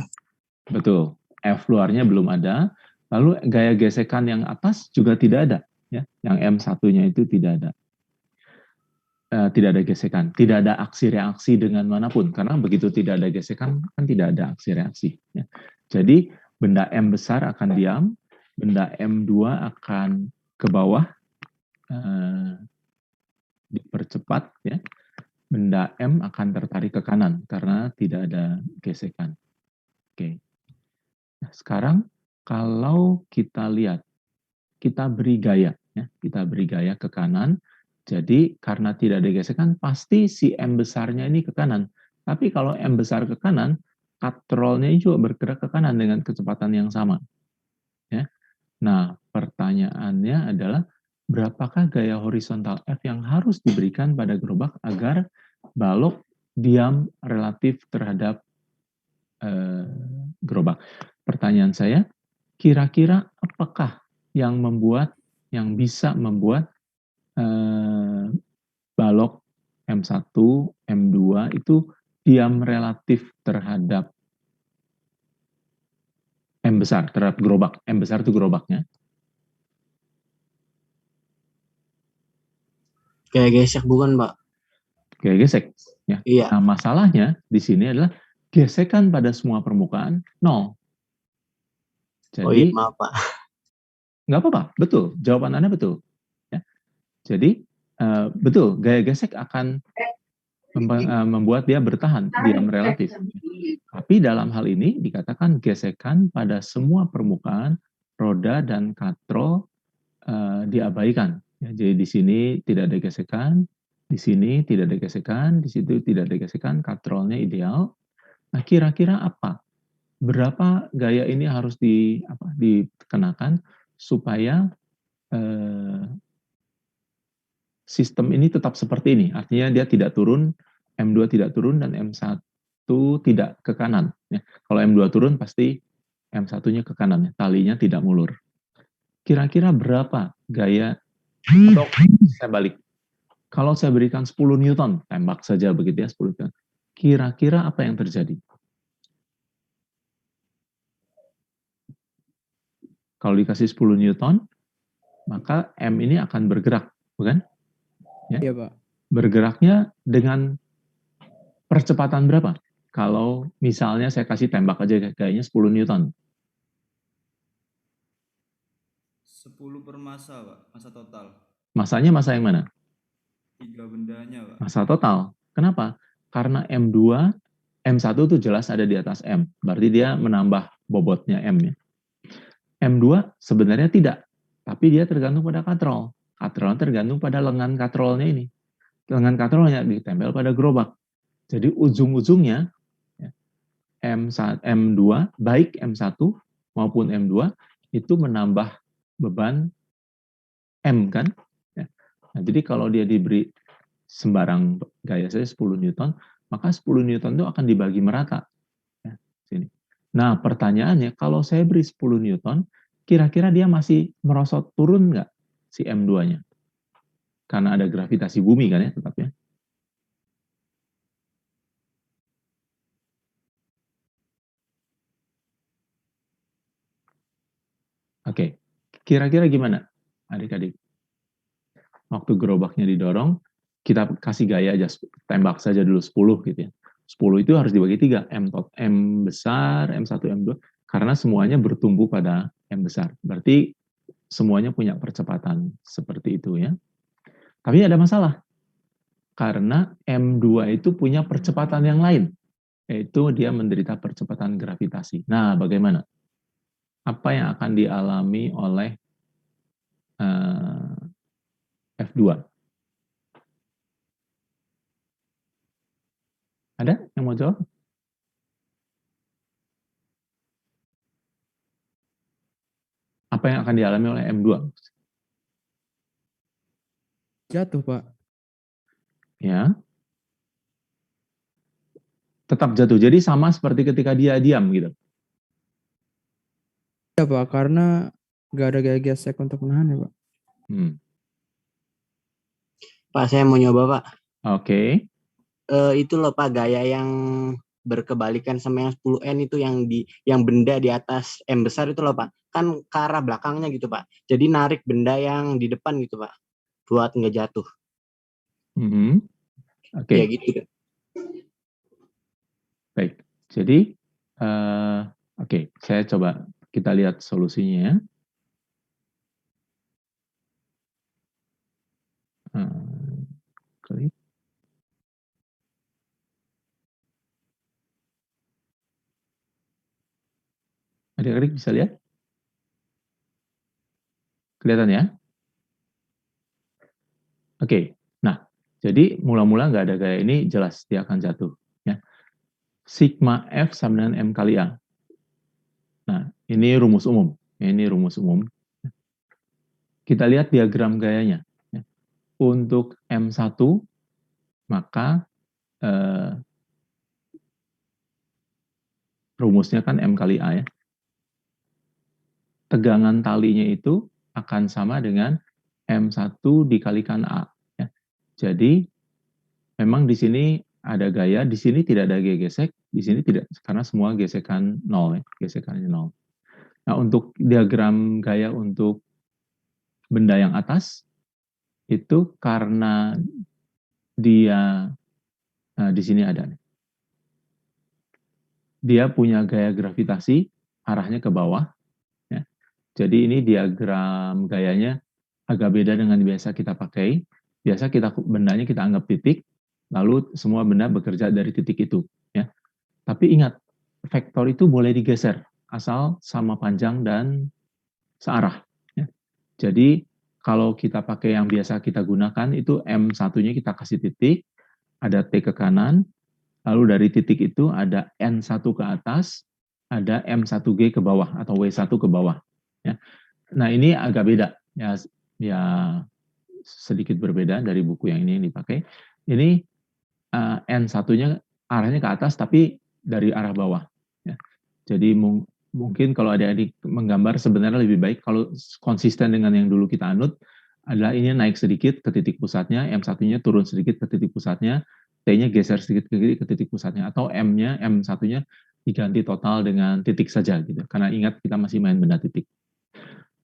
Betul. F luarnya belum ada. Lalu gaya gesekan yang atas juga tidak ada. Ya, yang M1-nya itu tidak ada. Tidak ada gesekan. Tidak ada aksi reaksi dengan manapun. Karena begitu tidak ada gesekan, kan tidak ada aksi reaksi. Ya. Jadi, benda M besar akan diam. Benda M2 akan ke bawah. Dipercepat. Ya. Benda M akan tertarik ke kanan. Karena tidak ada gesekan. Oke. Nah, sekarang kalau kita lihat, kita beri gaya, ya, kita beri gaya ke kanan. Jadi karena tidak ada gesekan, pasti si M besarnya ini ke kanan. Tapi kalau M besar ke kanan, katrolnya juga bergerak ke kanan dengan kecepatan yang sama. Ya. Nah, pertanyaannya adalah berapakah gaya horizontal F yang harus diberikan pada gerobak agar balok diam relatif terhadap gerobak. Pertanyaan saya, kira-kira apakah yang bisa membuat balok M1, M2 itu diam relatif terhadap M besar, terhadap gerobak. M besar itu gerobaknya. Kayak gesek bukan, Pak? Kayak gesek. Ya. Iya. Nah, masalahnya di sini adalah gesekan pada semua permukaan 0. Jadi, oh iya, maaf, Pak. nggak apa-apa, betul. Jawaban Anda betul. Ya. Jadi, betul, gaya gesek akan membuat dia bertahan, diam relatif. Tapi dalam hal ini dikatakan gesekan pada semua permukaan, roda dan katrol diabaikan. Ya, jadi di sini tidak ada gesekan, di sini tidak ada gesekan, di situ tidak ada gesekan, katrolnya ideal. Nah, kira-kira apa? Berapa gaya ini harus dikenakan supaya sistem ini tetap seperti ini. Artinya dia tidak turun, M2 tidak turun, dan M1 tidak ke kanan. Ya. Kalau M2 turun, pasti M1-nya ke kanan. Ya. Talinya tidak mulur. Kira-kira berapa gaya, atau saya balik. Kalau saya berikan 10 Newton, tembak saja begitu ya, 10 Newton. Kira-kira apa yang terjadi? Kalau dikasih 10 Newton, maka M ini akan bergerak, bukan? Ya? Iya, Pak. Bergeraknya dengan percepatan berapa? Kalau misalnya saya kasih tembak aja kayaknya 10 Newton. 10 per massa, Pak. Massa total. Masanya masa yang mana? 3 bendanya, Pak. Masa total. Kenapa? Karena M2, M1 itu jelas ada di atas M. Berarti dia menambah bobotnya M. Ya. M2 sebenarnya tidak. Tapi dia tergantung pada katrol. Katrol tergantung pada lengan katrolnya ini. Lengan katrolnya ditempel pada gerobak. Jadi ujung-ujungnya ya, M2, baik M1 maupun M2, itu menambah beban M kan. Ya. Nah, jadi kalau dia diberi sembarang gaya saya 10 Newton, maka 10 Newton itu akan dibagi merata. Ya. Nah, pertanyaannya, kalau saya beri 10 Newton, kira-kira dia masih merosot turun nggak si M2-nya? Karena ada gravitasi bumi kan ya, tetap ya. Oke, kira-kira gimana adik-adik? Waktu gerobaknya didorong, kita kasih gaya aja, tembak saja dulu 10 gitu ya. 10 itu harus dibagi 3, M besar, M1, M2, karena semuanya bertumbuh pada M besar. Berarti semuanya punya percepatan seperti itu ya. Tapi ada masalah, karena M2 itu punya percepatan yang lain, yaitu dia menderita percepatan gravitasi. Nah, bagaimana? Apa yang akan dialami oleh F2? Ada yang mau jawab? Apa yang akan dialami oleh M2? Jatuh, Pak. Ya, tetap jatuh. Jadi sama seperti ketika dia diam gitu. Ya, Pak, karena nggak ada gaya gesek untuk menahan ya, Pak. Pak, saya mau nyoba, Pak. Oke. Itu loh, Pak, gaya yang berkebalikan sama yang 10N itu yang benda di atas M besar itu loh, Pak. Kan ke arah belakangnya gitu, Pak. Jadi narik benda yang di depan gitu, Pak. Buat nggak jatuh. Oke. Ya gitu. Baik. Jadi, oke, saya coba kita lihat solusinya. Klik. Adik-adik bisa lihat? Kelihatan ya? Oke. Nah, jadi mula-mula nggak ada gaya ini, jelas dia akan jatuh. Ya. Sigma F sama dengan M kali A. Nah, ini rumus umum. Ini rumus umum. Kita lihat diagram gayanya. Untuk M1, maka rumusnya kan M kali A ya. Tegangan talinya itu akan sama dengan M1 dikalikan A. Ya. Jadi, memang di sini ada gaya, di sini tidak ada gaya gesek, di sini tidak, karena semua gesekan 0 ya, gesekannya 0. Nah, untuk diagram gaya untuk benda yang atas, itu karena dia, di sini ada, dia punya gaya gravitasi, arahnya ke bawah. Ya. Jadi ini diagram gayanya agak beda dengan biasa kita pakai. Biasa bendanya kita anggap titik, lalu semua benda bekerja dari titik itu. Ya. Tapi ingat, vektor itu boleh digeser, asal sama panjang dan searah. Ya. Jadi kalau kita pakai yang biasa kita gunakan, itu M1-nya kita kasih titik, ada T ke kanan, lalu dari titik itu ada N1 ke atas, ada M1G ke bawah, atau W1 ke bawah. Ya. Nah ini agak beda, ya sedikit berbeda dari buku yang ini yang dipakai. Ini N1-nya arahnya ke atas, tapi dari arah bawah. Ya. Jadi mungkin kalau adik-adik menggambar sebenarnya lebih baik kalau konsisten dengan yang dulu kita anut, adalah ini naik sedikit ke titik pusatnya, M1-nya turun sedikit ke titik pusatnya, T-nya geser sedikit ke titik pusatnya, atau M1-nya diganti total dengan titik saja gitu. Karena ingat kita masih main benda titik.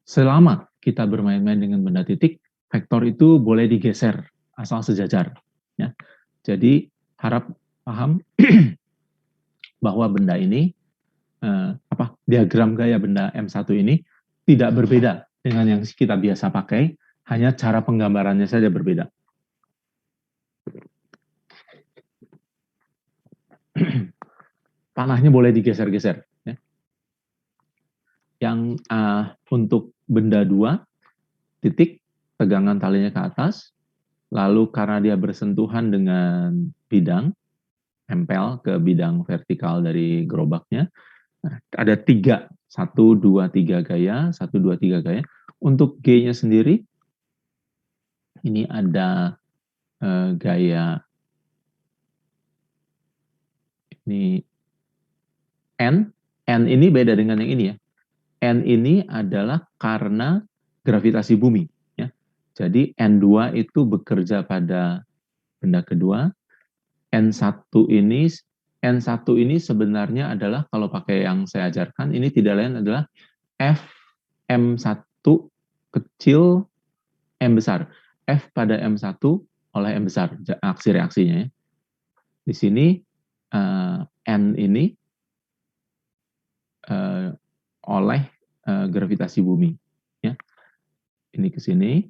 Selama kita bermain-main dengan benda titik, vektor itu boleh digeser asal sejajar. Ya. Jadi harap paham bahwa benda ini, diagram gaya benda M1 ini tidak berbeda dengan yang kita biasa pakai, hanya cara penggambarannya saja berbeda. Panahnya boleh digeser-geser. Ya. Yang untuk benda 2, titik, tegangan talinya ke atas, lalu karena dia bersentuhan dengan bidang, nempel ke bidang vertikal dari gerobaknya, ada 3, 1, 2, 3 gaya, 1, 2, 3 gaya. Untuk G-nya sendiri, ini ada gaya, ini N, N ini beda dengan yang ini ya. N ini adalah karena gravitasi bumi. Ya. Jadi N2 itu bekerja pada benda kedua. N1 ini sebenarnya adalah kalau pakai yang saya ajarkan, ini tidak lain adalah F M1 kecil M besar. F pada M1 oleh M besar, aksi reaksinya ya. Di sini N ini oleh gravitasi bumi. Ya. Ini ke sini.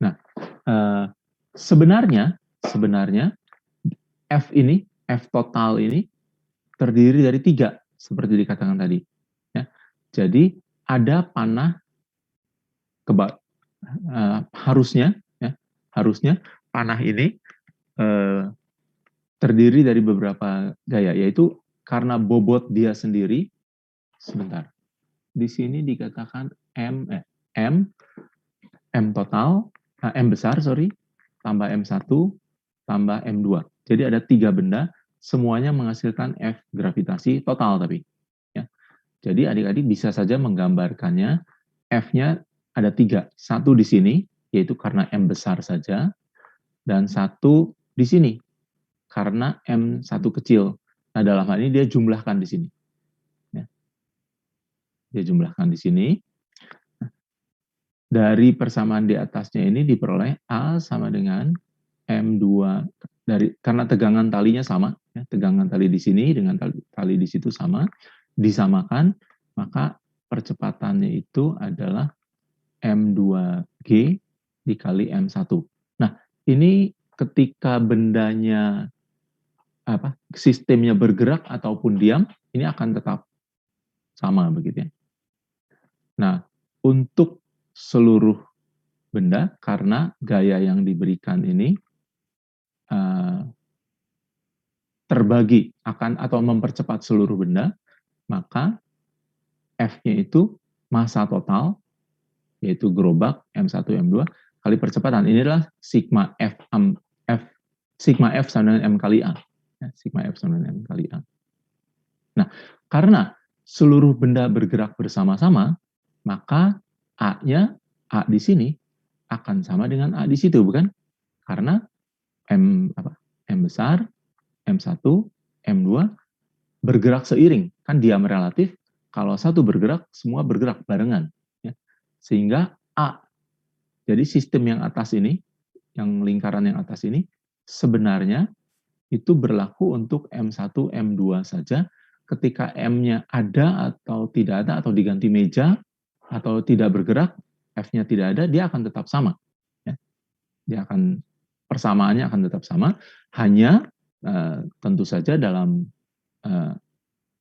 Nah, sebenarnya F total ini terdiri dari 3, seperti dikatakan tadi. Ya. Jadi ada panah harusnya panah ini terdiri dari beberapa gaya, yaitu karena bobot dia sendiri. Sebentar, di sini dikatakan M total, M besar, tambah M1, tambah M2. Jadi ada 3 benda, semuanya menghasilkan F gravitasi total tapi. Ya. Jadi adik-adik bisa saja menggambarkannya, F-nya ada 3. 1 di sini, yaitu karena M besar saja, dan 1 di sini, karena M1 kecil. Nah, dalam hal ini dia jumlahkan di sini. Ya. Dia jumlahkan di sini. Dari persamaan di atasnya ini diperoleh A sama dengan M2 karena tegangan talinya sama, ya, tegangan tali di sini dengan tali di situ sama, disamakan, maka percepatannya itu adalah M2G dikali M1. Nah, ini ketika bendanya sistemnya bergerak ataupun diam, ini akan tetap sama begitu ya. Nah, untuk seluruh benda, karena gaya yang diberikan ini terbagi atau mempercepat seluruh benda, maka F-nya itu massa total, yaitu gerobak M1, M2, kali percepatan. Ini adalah sigma F sama dengan M kali A. Ya, sigma F sama dengan M kali A. Nah, karena seluruh benda bergerak bersama-sama, maka A-nya, A di sini, akan sama dengan A di situ, bukan? Karena M besar, M1, M2 bergerak seiring, kan diam relatif. Kalau satu bergerak, semua bergerak barengan, ya. Sehingga A. Jadi sistem yang atas ini, yang lingkaran yang atas ini, sebenarnya itu berlaku untuk M1, M2 saja. Ketika M-nya ada atau tidak ada, atau diganti meja, atau tidak bergerak, F-nya tidak ada, dia akan tetap sama. Ya. Persamaannya akan tetap sama, hanya tentu saja dalam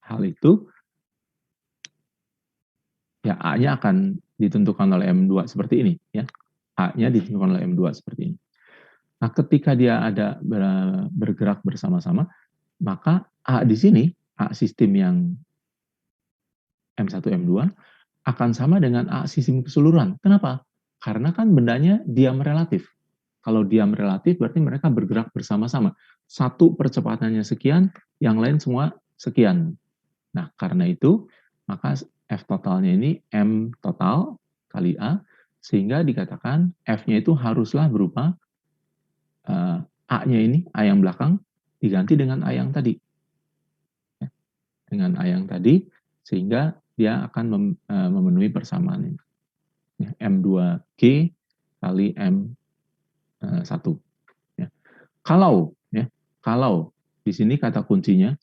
hal itu, ya A-nya akan ditentukan oleh M2 seperti ini. Ya. A-nya ditentukan oleh M2 seperti ini. Nah, ketika dia ada bergerak bersama-sama, maka A di sini, A sistem yang M1, M2, akan sama dengan A sistem keseluruhan. Kenapa? Karena kan bendanya diam relatif. Kalau diam relatif, berarti mereka bergerak bersama-sama. Satu percepatannya sekian, yang lain semua sekian. Nah, karena itu, maka F totalnya ini M total kali A, sehingga dikatakan F-nya itu haruslah berupa A-nya ini, A yang belakang, diganti dengan A yang tadi. Ya, dengan A yang tadi, sehingga dia akan memenuhi persamaan ini. Ya, M2G kali M1. Ya. Kalau di sini kata kuncinya,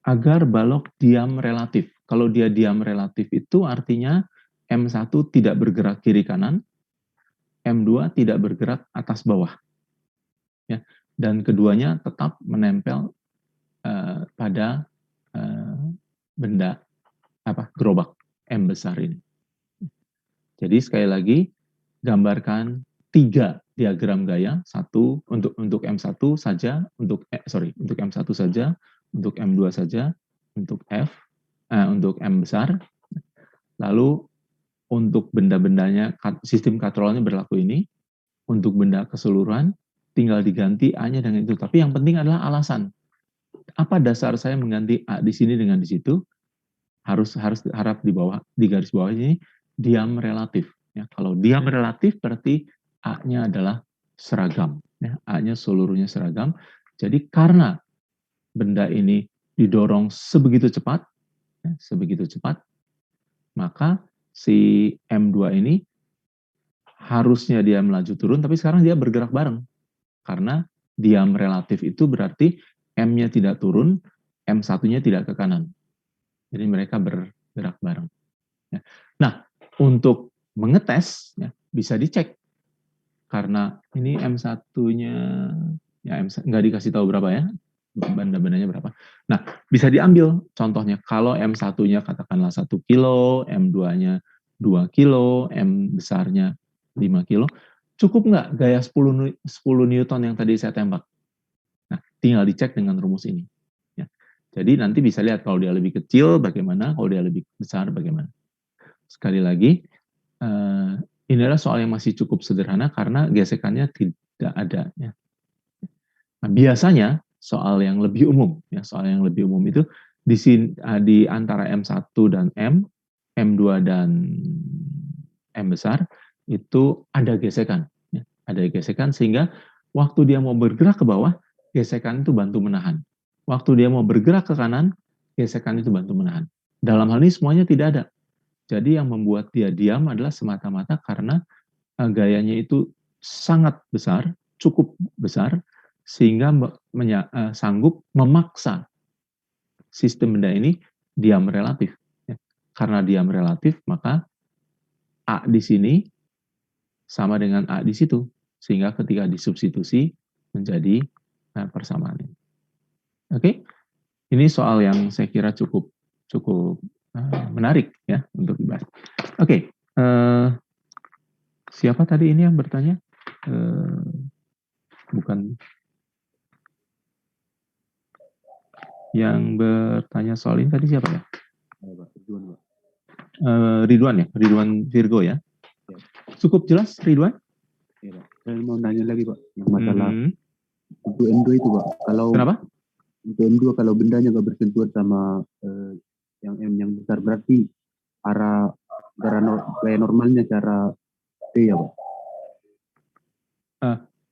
agar balok diam relatif. Kalau dia diam relatif itu artinya M1 tidak bergerak kiri kanan, M2 tidak bergerak atas bawah. Ya. Dan keduanya tetap menempel pada benda gerobak M besar ini. Jadi sekali lagi gambarkan 3 diagram gaya, satu untuk M1 saja, untuk M1 saja, untuk M2 saja, untuk untuk M besar. Lalu untuk benda-bendanya, sistem katrolnya berlaku ini. Untuk benda keseluruhan, tinggal diganti A-nya dengan itu. Tapi yang penting adalah alasan. apa dasar saya mengganti A di sini dengan di situ? Harus harap di garis bawah ini diam relatif. Ya, kalau diam relatif berarti A-nya adalah seragam. Ya, A-nya seluruhnya seragam. Jadi karena benda ini didorong sebegitu cepat, maka si M2 ini harusnya dia melaju turun, tapi sekarang dia bergerak bareng. Karena diam relatif itu berarti M-nya tidak turun, M1-nya tidak ke kanan. Jadi mereka bergerak bareng. Ya. Nah, untuk mengetes, ya, bisa dicek. Karena ini M1-nya, ya nggak dikasih tahu berapa ya, benda-bendanya berapa. Nah, bisa diambil contohnya, kalau M1-nya katakanlah 1 kilo, M2-nya 2 kilo, M besarnya 5 kilo, cukup nggak gaya 10 Newton yang tadi saya tembak? Nah, tinggal dicek dengan rumus ini. Ya. Jadi nanti bisa lihat kalau dia lebih kecil bagaimana, kalau dia lebih besar bagaimana. Sekali lagi, ini adalah soal yang masih cukup sederhana karena gesekannya tidak ada. Ya. Nah, biasanya soal yang lebih umum, ya soal yang lebih umum itu di antara M1 dan M2 dan M besar itu ada gesekan, ya. Ada gesekan sehingga waktu dia mau bergerak ke bawah, gesekan itu bantu menahan. Waktu dia mau bergerak ke kanan, gesekan itu bantu menahan. Dalam hal ini semuanya tidak ada. Jadi yang membuat dia diam adalah semata-mata karena gayanya itu sangat besar, cukup besar, sehingga sanggup memaksa sistem benda ini diam relatif. Ya. Karena diam relatif, maka A di sini sama dengan A di situ, sehingga ketika disubstitusi menjadi persamaan ini. Oke, ini soal yang saya kira cukup menarik ya untuk dibahas. Oke, siapa tadi ini yang bertanya? Bukan yang bertanya soal ini tadi siapa ya? Ridwan ya, Ridwan Virgo ya. Cukup jelas Ridwan? Ya, Pak. Saya mau nanya lagi Pak, yang masalah untuk M2 itu Pak. Kalau kenapa? Untuk M2 kalau bendanya nggak bersentuhan sama yang M yang besar berarti gaya normalnya cara T ya Pak.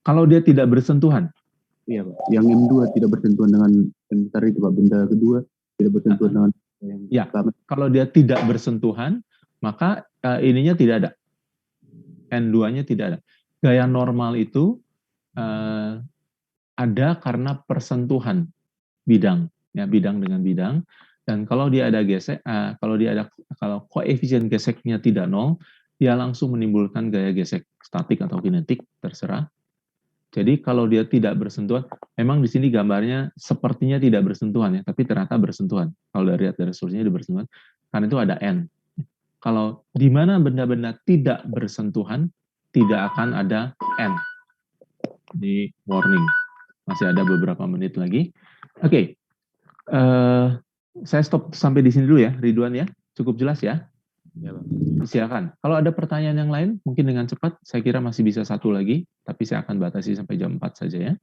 Kalau dia tidak bersentuhan. Iya Pak. Yang M2 tidak bersentuhan dengan M besar itu Pak. Benda kedua tidak bersentuhan dengan yang ya. Kalau dia tidak bersentuhan, maka ininya tidak ada. N2-nya tidak ada. Gaya normal itu ada karena persentuhan bidang, ya bidang dengan bidang. Dan kalau dia ada gesek, kalau koefisien geseknya tidak 0, dia langsung menimbulkan gaya gesek statik atau kinetik, terserah. Jadi kalau dia tidak bersentuhan, memang di sini gambarnya sepertinya tidak bersentuhan ya, tapi ternyata bersentuhan. Kalau lihat dari resursinya dia bersentuhan, karena itu ada N. Kalau di mana benda-benda tidak bersentuhan, tidak akan ada N. Di warning. Masih ada beberapa menit lagi. Oke. Saya stop sampai di sini dulu ya, Ridwan ya. Cukup jelas ya? Ya, Pak. Silakan. Kalau ada pertanyaan yang lain, mungkin dengan cepat, saya kira masih bisa satu lagi, tapi saya akan batasi sampai jam 4 saja ya.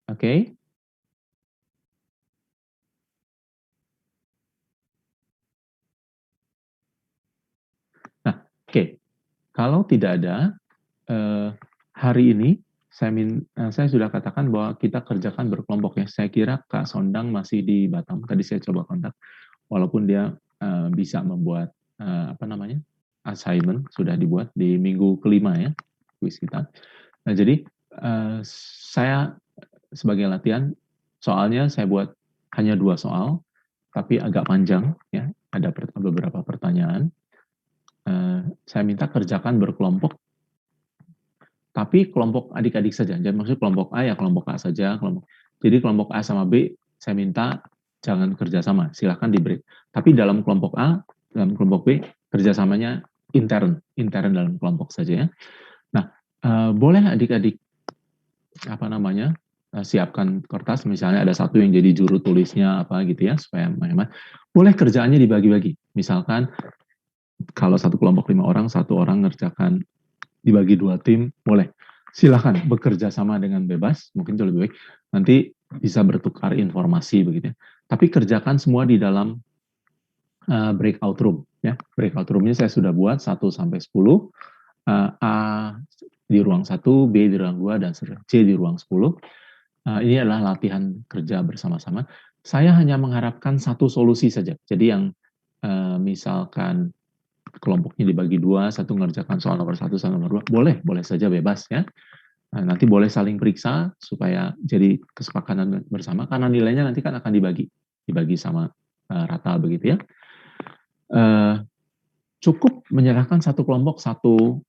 Oke. Nah, oke. Kalau tidak ada, hari ini, saya sudah katakan bahwa kita kerjakan berkelompok ya. Saya kira Kak Sondang masih di Batam. Tadi saya coba kontak, walaupun dia bisa membuat assignment sudah dibuat di minggu kelima ya, kuis kita. Nah, jadi saya sebagai latihan, soalnya saya buat hanya 2 soal, tapi agak panjang ya. Ada beberapa pertanyaan. Saya minta kerjakan berkelompok. Tapi kelompok adik-adik saja, jangan maksud kelompok A ya kelompok A saja. Jadi kelompok A sama B, saya minta jangan kerjasama, silahkan di break. Tapi dalam kelompok A, dalam kelompok B, kerjasamanya intern dalam kelompok saja ya. Nah, boleh adik-adik siapkan kertas, misalnya ada satu yang jadi juru tulisnya apa gitu ya, supaya hemat. Boleh kerjaannya dibagi-bagi. Misalkan kalau satu kelompok 5 orang, 1 orang ngerjakan dibagi 2 tim, boleh. Silahkan bekerja sama dengan bebas, mungkin itu lebih baik. Nanti bisa bertukar informasi begitu ya. Tapi kerjakan semua di dalam breakout room ya. Breakout roomnya saya sudah buat 1 sampai 10. A di ruang 1, B di ruang 2, dan C di ruang 10. Ini adalah latihan kerja bersama-sama. Saya hanya mengharapkan satu solusi saja. Jadi yang misalkan kelompoknya dibagi 2, satu mengerjakan soal nomor 1 sama nomor 2, boleh saja bebas ya. Nanti boleh saling periksa supaya jadi kesepakatan bersama, karena nilainya nanti kan akan dibagi sama rata begitu ya. Cukup menyerahkan satu kelompok satu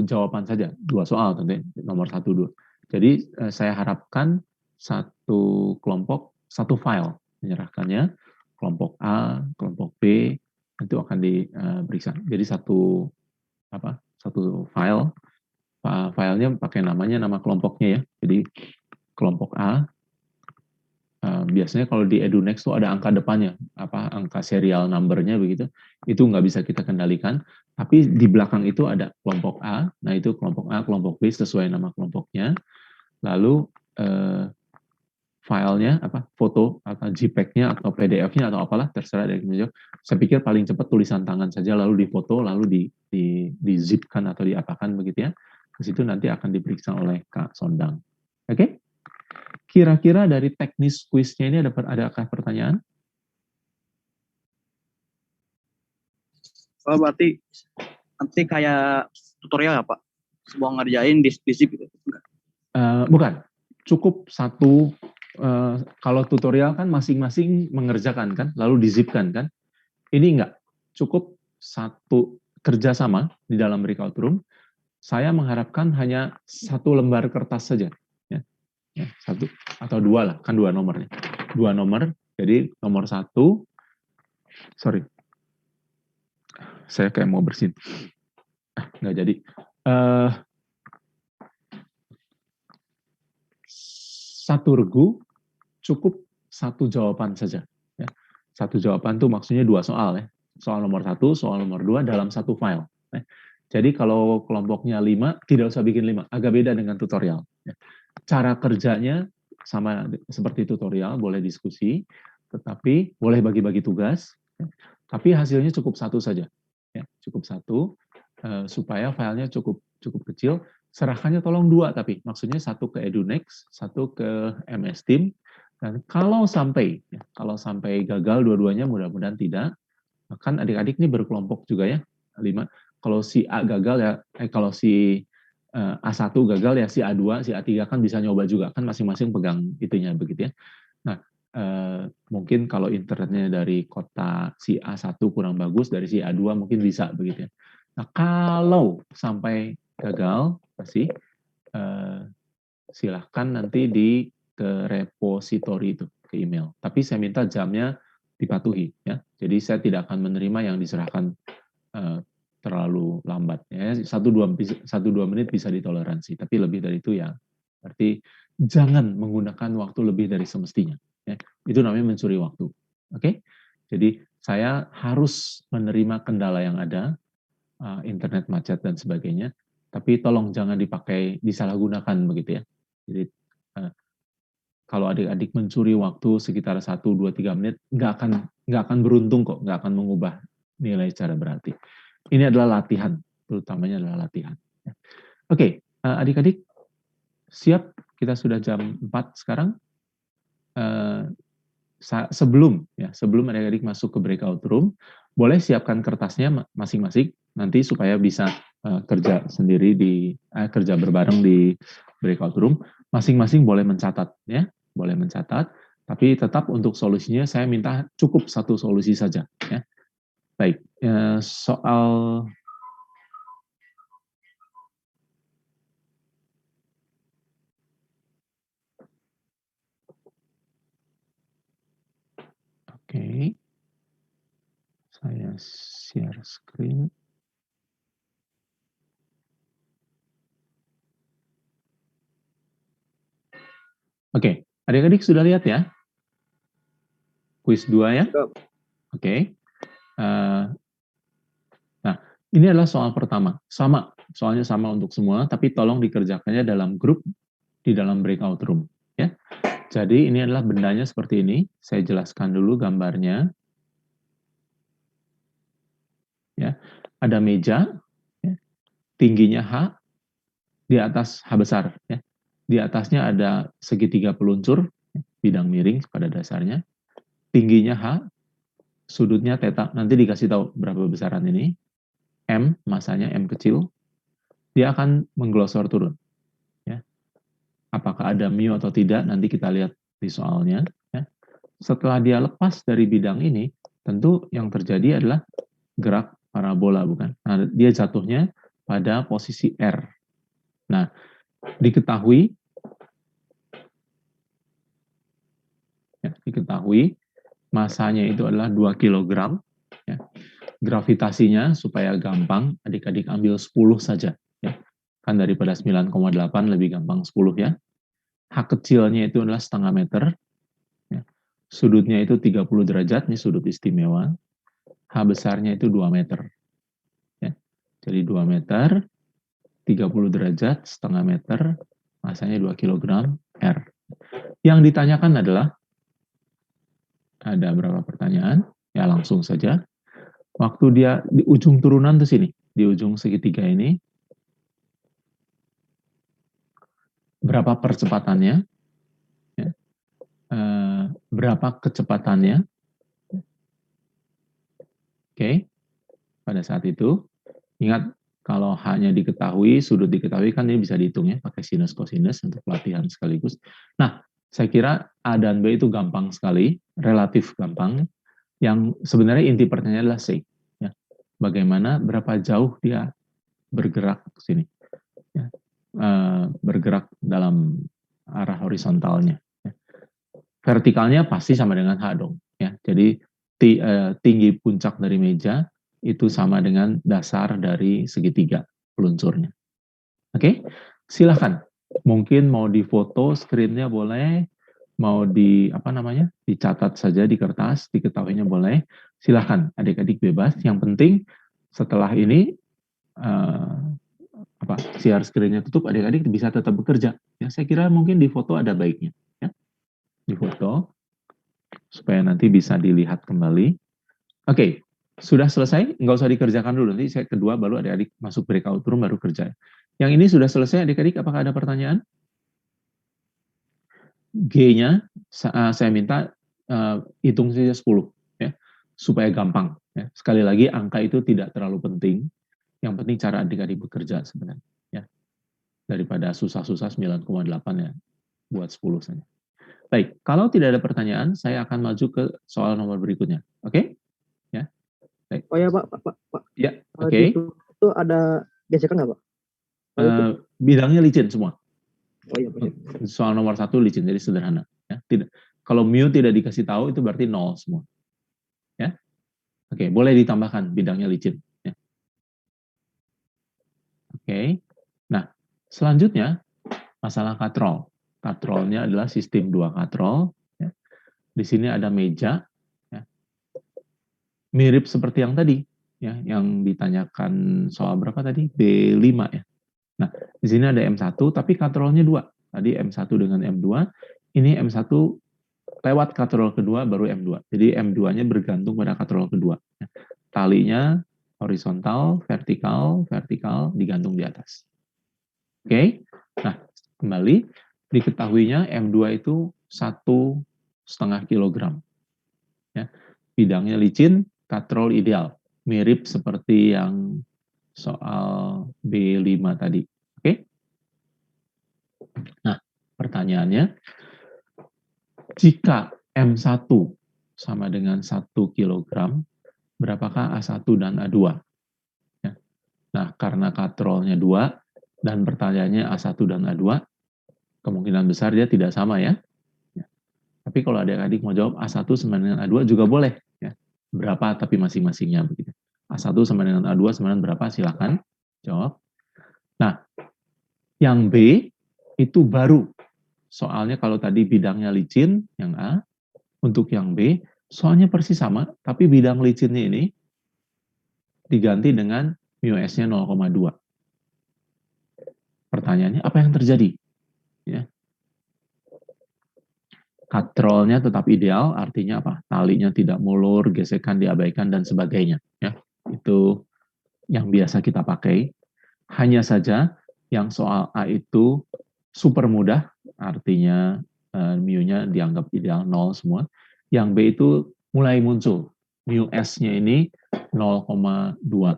jawaban saja, 2 soal tentunya, nomor 1, 2. Jadi saya harapkan satu kelompok, satu file menyerahkannya, kelompok A, kelompok B, itu akan diperiksa. Jadi satu file, filenya pakai nama kelompoknya ya. Jadi kelompok A, biasanya kalau di EduNext tuh ada angka depannya, angka serial number-nya begitu, itu nggak bisa kita kendalikan, tapi di belakang itu ada kelompok A, nah itu kelompok A, kelompok B sesuai nama kelompoknya, lalu filenya, foto, atau JPEG-nya, atau PDF-nya, atau apalah, terserah dari kita. Saya pikir paling cepat tulisan tangan saja, lalu difoto, lalu di-zip-kan atau diapakan begitu ya. Ke situ nanti akan diperiksa oleh Kak Sondang. Oke? Kira-kira dari teknis kuisnya ini adakah pertanyaan? Oh, berarti nanti kayak tutorial ya Pak? Semua ngerjain di zip gitu? Bukan. Cukup satu, kalau tutorial kan masing-masing mengerjakan kan, lalu di-zip-kan kan. Ini enggak. Cukup satu kerjasama di dalam breakout room. Saya mengharapkan hanya satu lembar kertas saja. Ya, 1 atau 2 lah, kan 2 nomornya. 2 nomor, jadi nomor 1, sorry, saya kayak mau bersihin. Nggak jadi. Satu regu, cukup satu jawaban saja. Ya. Satu jawaban itu maksudnya 2 soal ya. Soal nomor 1, soal nomor 2 dalam satu file. Jadi kalau kelompoknya 5, tidak usah bikin 5. Agak beda dengan tutorial. Ya. Cara kerjanya sama seperti tutorial, boleh diskusi, tetapi boleh bagi-bagi tugas, ya. Tapi hasilnya cukup satu saja. Ya, cukup satu, supaya filenya cukup kecil. Serahkannya tolong 2, tapi maksudnya satu ke EduNext, satu ke MS Team, dan kalau sampai gagal dua-duanya, mudah-mudahan tidak, kan adik-adik ini berkelompok juga ya, 5. Kalau si A gagal ya, kalau si A1 gagal ya, si A2, si A3 kan bisa nyoba juga, kan masing-masing pegang itunya begitu ya. Nah, mungkin kalau internetnya dari kota si A1 kurang bagus, dari si A2 mungkin bisa begitu ya. Nah, kalau sampai gagal, pasti silahkan nanti ke repository itu, ke email. Tapi saya minta jamnya dipatuhi ya. Jadi saya tidak akan menerima yang diserahkan terlalu lambat ya. 1-2 menit bisa ditoleransi, tapi lebih dari itu ya berarti jangan menggunakan waktu lebih dari semestinya ya. Itu namanya mencuri waktu. Oke? Jadi saya harus menerima kendala yang ada, internet macet dan sebagainya, tapi tolong jangan disalahgunakan begitu ya. Jadi kalau adik-adik mencuri waktu sekitar 1, 2, 3 menit, nggak akan beruntung kok, nggak akan mengubah nilai secara berarti. Ini adalah latihan, terutamanya adalah latihan. Oke, adik-adik siap? Kita sudah jam 4 sekarang. Sebelum adik-adik masuk ke breakout room, boleh siapkan kertasnya masing-masing nanti supaya bisa kerja sendiri kerja berbareng di breakout room. Masing-masing boleh mencatat ya, boleh mencatat. Tapi tetap untuk solusinya saya minta cukup satu solusi saja ya. Baik, soal oke. Saya share screen. Oke, adik-adik sudah lihat ya? Kuis 2 ya? Oke. Nah, ini adalah soal pertama. Sama, soalnya sama untuk semua, tapi tolong dikerjakannya dalam grup di dalam breakout room. Ya. Jadi ini adalah bendanya seperti ini. Saya jelaskan dulu gambarnya. Ya, ada meja, ya, tingginya H, di atas H besar. Ya. Di atasnya ada segitiga peluncur, ya, bidang miring pada dasarnya. Tingginya H, sudutnya theta. Nanti dikasih tahu berapa besaran ini. M, masanya M kecil. Dia akan mengglosor turun. Ya. Apakah ada mu atau tidak, nanti kita lihat di soalnya. Ya. Setelah dia lepas dari bidang ini, tentu yang terjadi adalah gerak parabola, bukan? Nah, dia jatuhnya pada posisi R. Nah, diketahui masanya itu adalah 2 kg. Ya. Gravitasinya supaya gampang, adik-adik ambil 10 saja. Ya. Kan daripada 9,8 lebih gampang 10 ya. H kecilnya itu adalah setengah meter. Ya. Sudutnya itu 30 derajat, ini sudut istimewa. H besarnya itu 2 meter. Ya. Jadi 2 meter, 30 derajat, setengah meter, masanya 2 kg, R. Yang ditanyakan adalah, ada berapa pertanyaan? Ya langsung saja. Waktu dia di ujung turunan tuh sini, di ujung segitiga ini, berapa percepatannya? Ya. Berapa kecepatannya? Oke. Pada saat itu, ingat kalau hanya diketahui, sudut diketahui kan ini bisa dihitung ya, pakai sinus kosinus untuk pelatihan sekaligus. Nah, saya kira A dan B itu gampang sekali, relatif gampang. Yang sebenarnya inti pertanyaan adalah C. Ya. Bagaimana, berapa jauh dia bergerak ke sini. Ya. Bergerak dalam arah horizontalnya. Ya. Vertikalnya pasti sama dengan H dong. Ya. Jadi tinggi puncak dari meja itu sama dengan dasar dari segitiga peluncurnya. Oke, silahkan. Mungkin mau difoto screen-nya boleh, mau dicatat saja di kertas, diketahuinya boleh. Silahkan, adik-adik bebas. Yang penting setelah ini share screen-nya tutup, adik-adik bisa tetap bekerja. Ya, saya kira mungkin di foto ada baiknya. Ya. Di foto supaya nanti bisa dilihat kembali. Oke. Sudah selesai, nggak usah dikerjakan dulu. Nanti saya kedua baru adik-adik masuk breakout room baru kerja. Yang ini sudah selesai adik-adik, apakah ada pertanyaan? G-nya saya minta hitung saja 10 ya, supaya gampang. Ya. Sekali lagi angka itu tidak terlalu penting. Yang penting cara adik-adik bekerja sebenarnya. Ya. Daripada susah-susah 9,8 ya, buat 10 saja. Baik, kalau tidak ada pertanyaan, saya akan maju ke soal nomor berikutnya. Oke? Ya. Baik. Oh ya Pak. Ya, oke. Itu ada gesekan nggak Pak? Bidangnya licin semua. Oh iya Pak. Soal nomor 1 licin, jadi sederhana. Ya. Kalau mu tidak dikasih tahu, itu berarti 0 semua. Ya. Oke, boleh ditambahkan bidangnya licin. Ya. Oke. Nah, selanjutnya, masalah katrol. Katrolnya adalah sistem 2 katrol. Ya. Di sini ada meja. Ya. Mirip seperti yang tadi. Ya, yang ditanyakan soal berapa tadi? B5 ya. Nah, di sini ada M1, tapi katrolnya 2. Tadi M1 dengan M2. Ini M1 lewat katrol kedua, baru M2. Jadi M2-nya bergantung pada katrol kedua. Talinya horizontal, vertikal, digantung di atas. Oke? Nah, kembali, diketahuinya M2 itu 1,5 kg. Ya. Bidangnya licin, katrol ideal. Mirip seperti yang soal B5 tadi. Oke? Nah, pertanyaannya, jika M1 sama dengan 1 kg, berapakah A1 dan A2? Ya. Nah, karena katrolnya 2, dan pertanyaannya A1 dan A2, kemungkinan besar dia tidak sama ya. Ya. Tapi kalau adik-adik mau jawab A1 sama dengan A2 juga boleh. Ya. Berapa tapi masing-masingnya begitu. A1 sama dengan A2 sama dengan berapa? Silakan jawab. Nah, yang B itu baru. Soalnya kalau tadi bidangnya licin, yang A. Untuk yang B, soalnya persis sama, tapi bidang licinnya ini diganti dengan mu S-nya 0,2. pertanyaannya apa yang terjadi? Ya. Katrolnya tetap ideal, artinya apa? Talinya tidak mulur, gesekan diabaikan, dan sebagainya. Ya. Itu yang biasa kita pakai. Hanya saja yang soal A itu super mudah, artinya mu-nya dianggap ideal 0 semua. Yang B itu mulai muncul. Mu S-nya ini 0,2.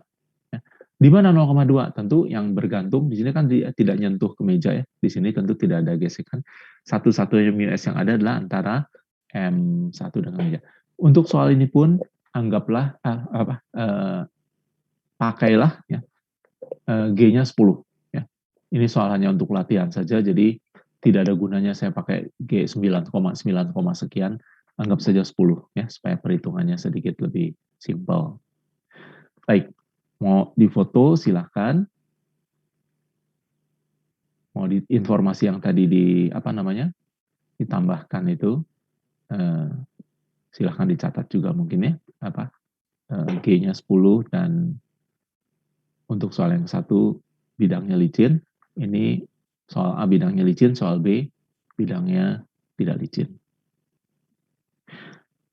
Ya. Di mana 0,2? Tentu yang bergantung, di sini kan tidak nyentuh ke meja ya. Di sini tentu tidak ada gesekan. Satu-satunya mu S yang ada adalah antara M1 dengan meja. Untuk soal ini pun, anggaplah, pakailah ya, G-nya 10. Ya. Ini soal hanya untuk latihan saja, jadi tidak ada gunanya saya pakai G 9,9, sekian, anggap saja 10, ya, supaya perhitungannya sedikit lebih simpel. Baik, mau difoto silahkan. Mau di informasi yang tadi ditambahkan itu, silahkan dicatat juga mungkin ya, G-nya 10 dan untuk soal yang satu bidangnya licin, ini soal A bidangnya licin, soal B bidangnya tidak licin.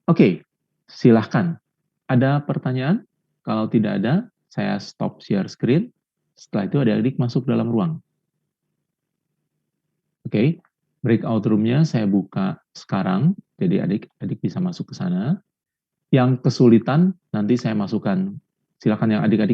Oke, silahkan. Ada pertanyaan? Kalau tidak ada, saya stop share screen. Setelah itu adik-adik masuk dalam ruang. Oke, breakout room-nya saya buka sekarang, jadi adik-adik bisa masuk ke sana. Yang kesulitan nanti saya masukkan. Silakan yang adik-adik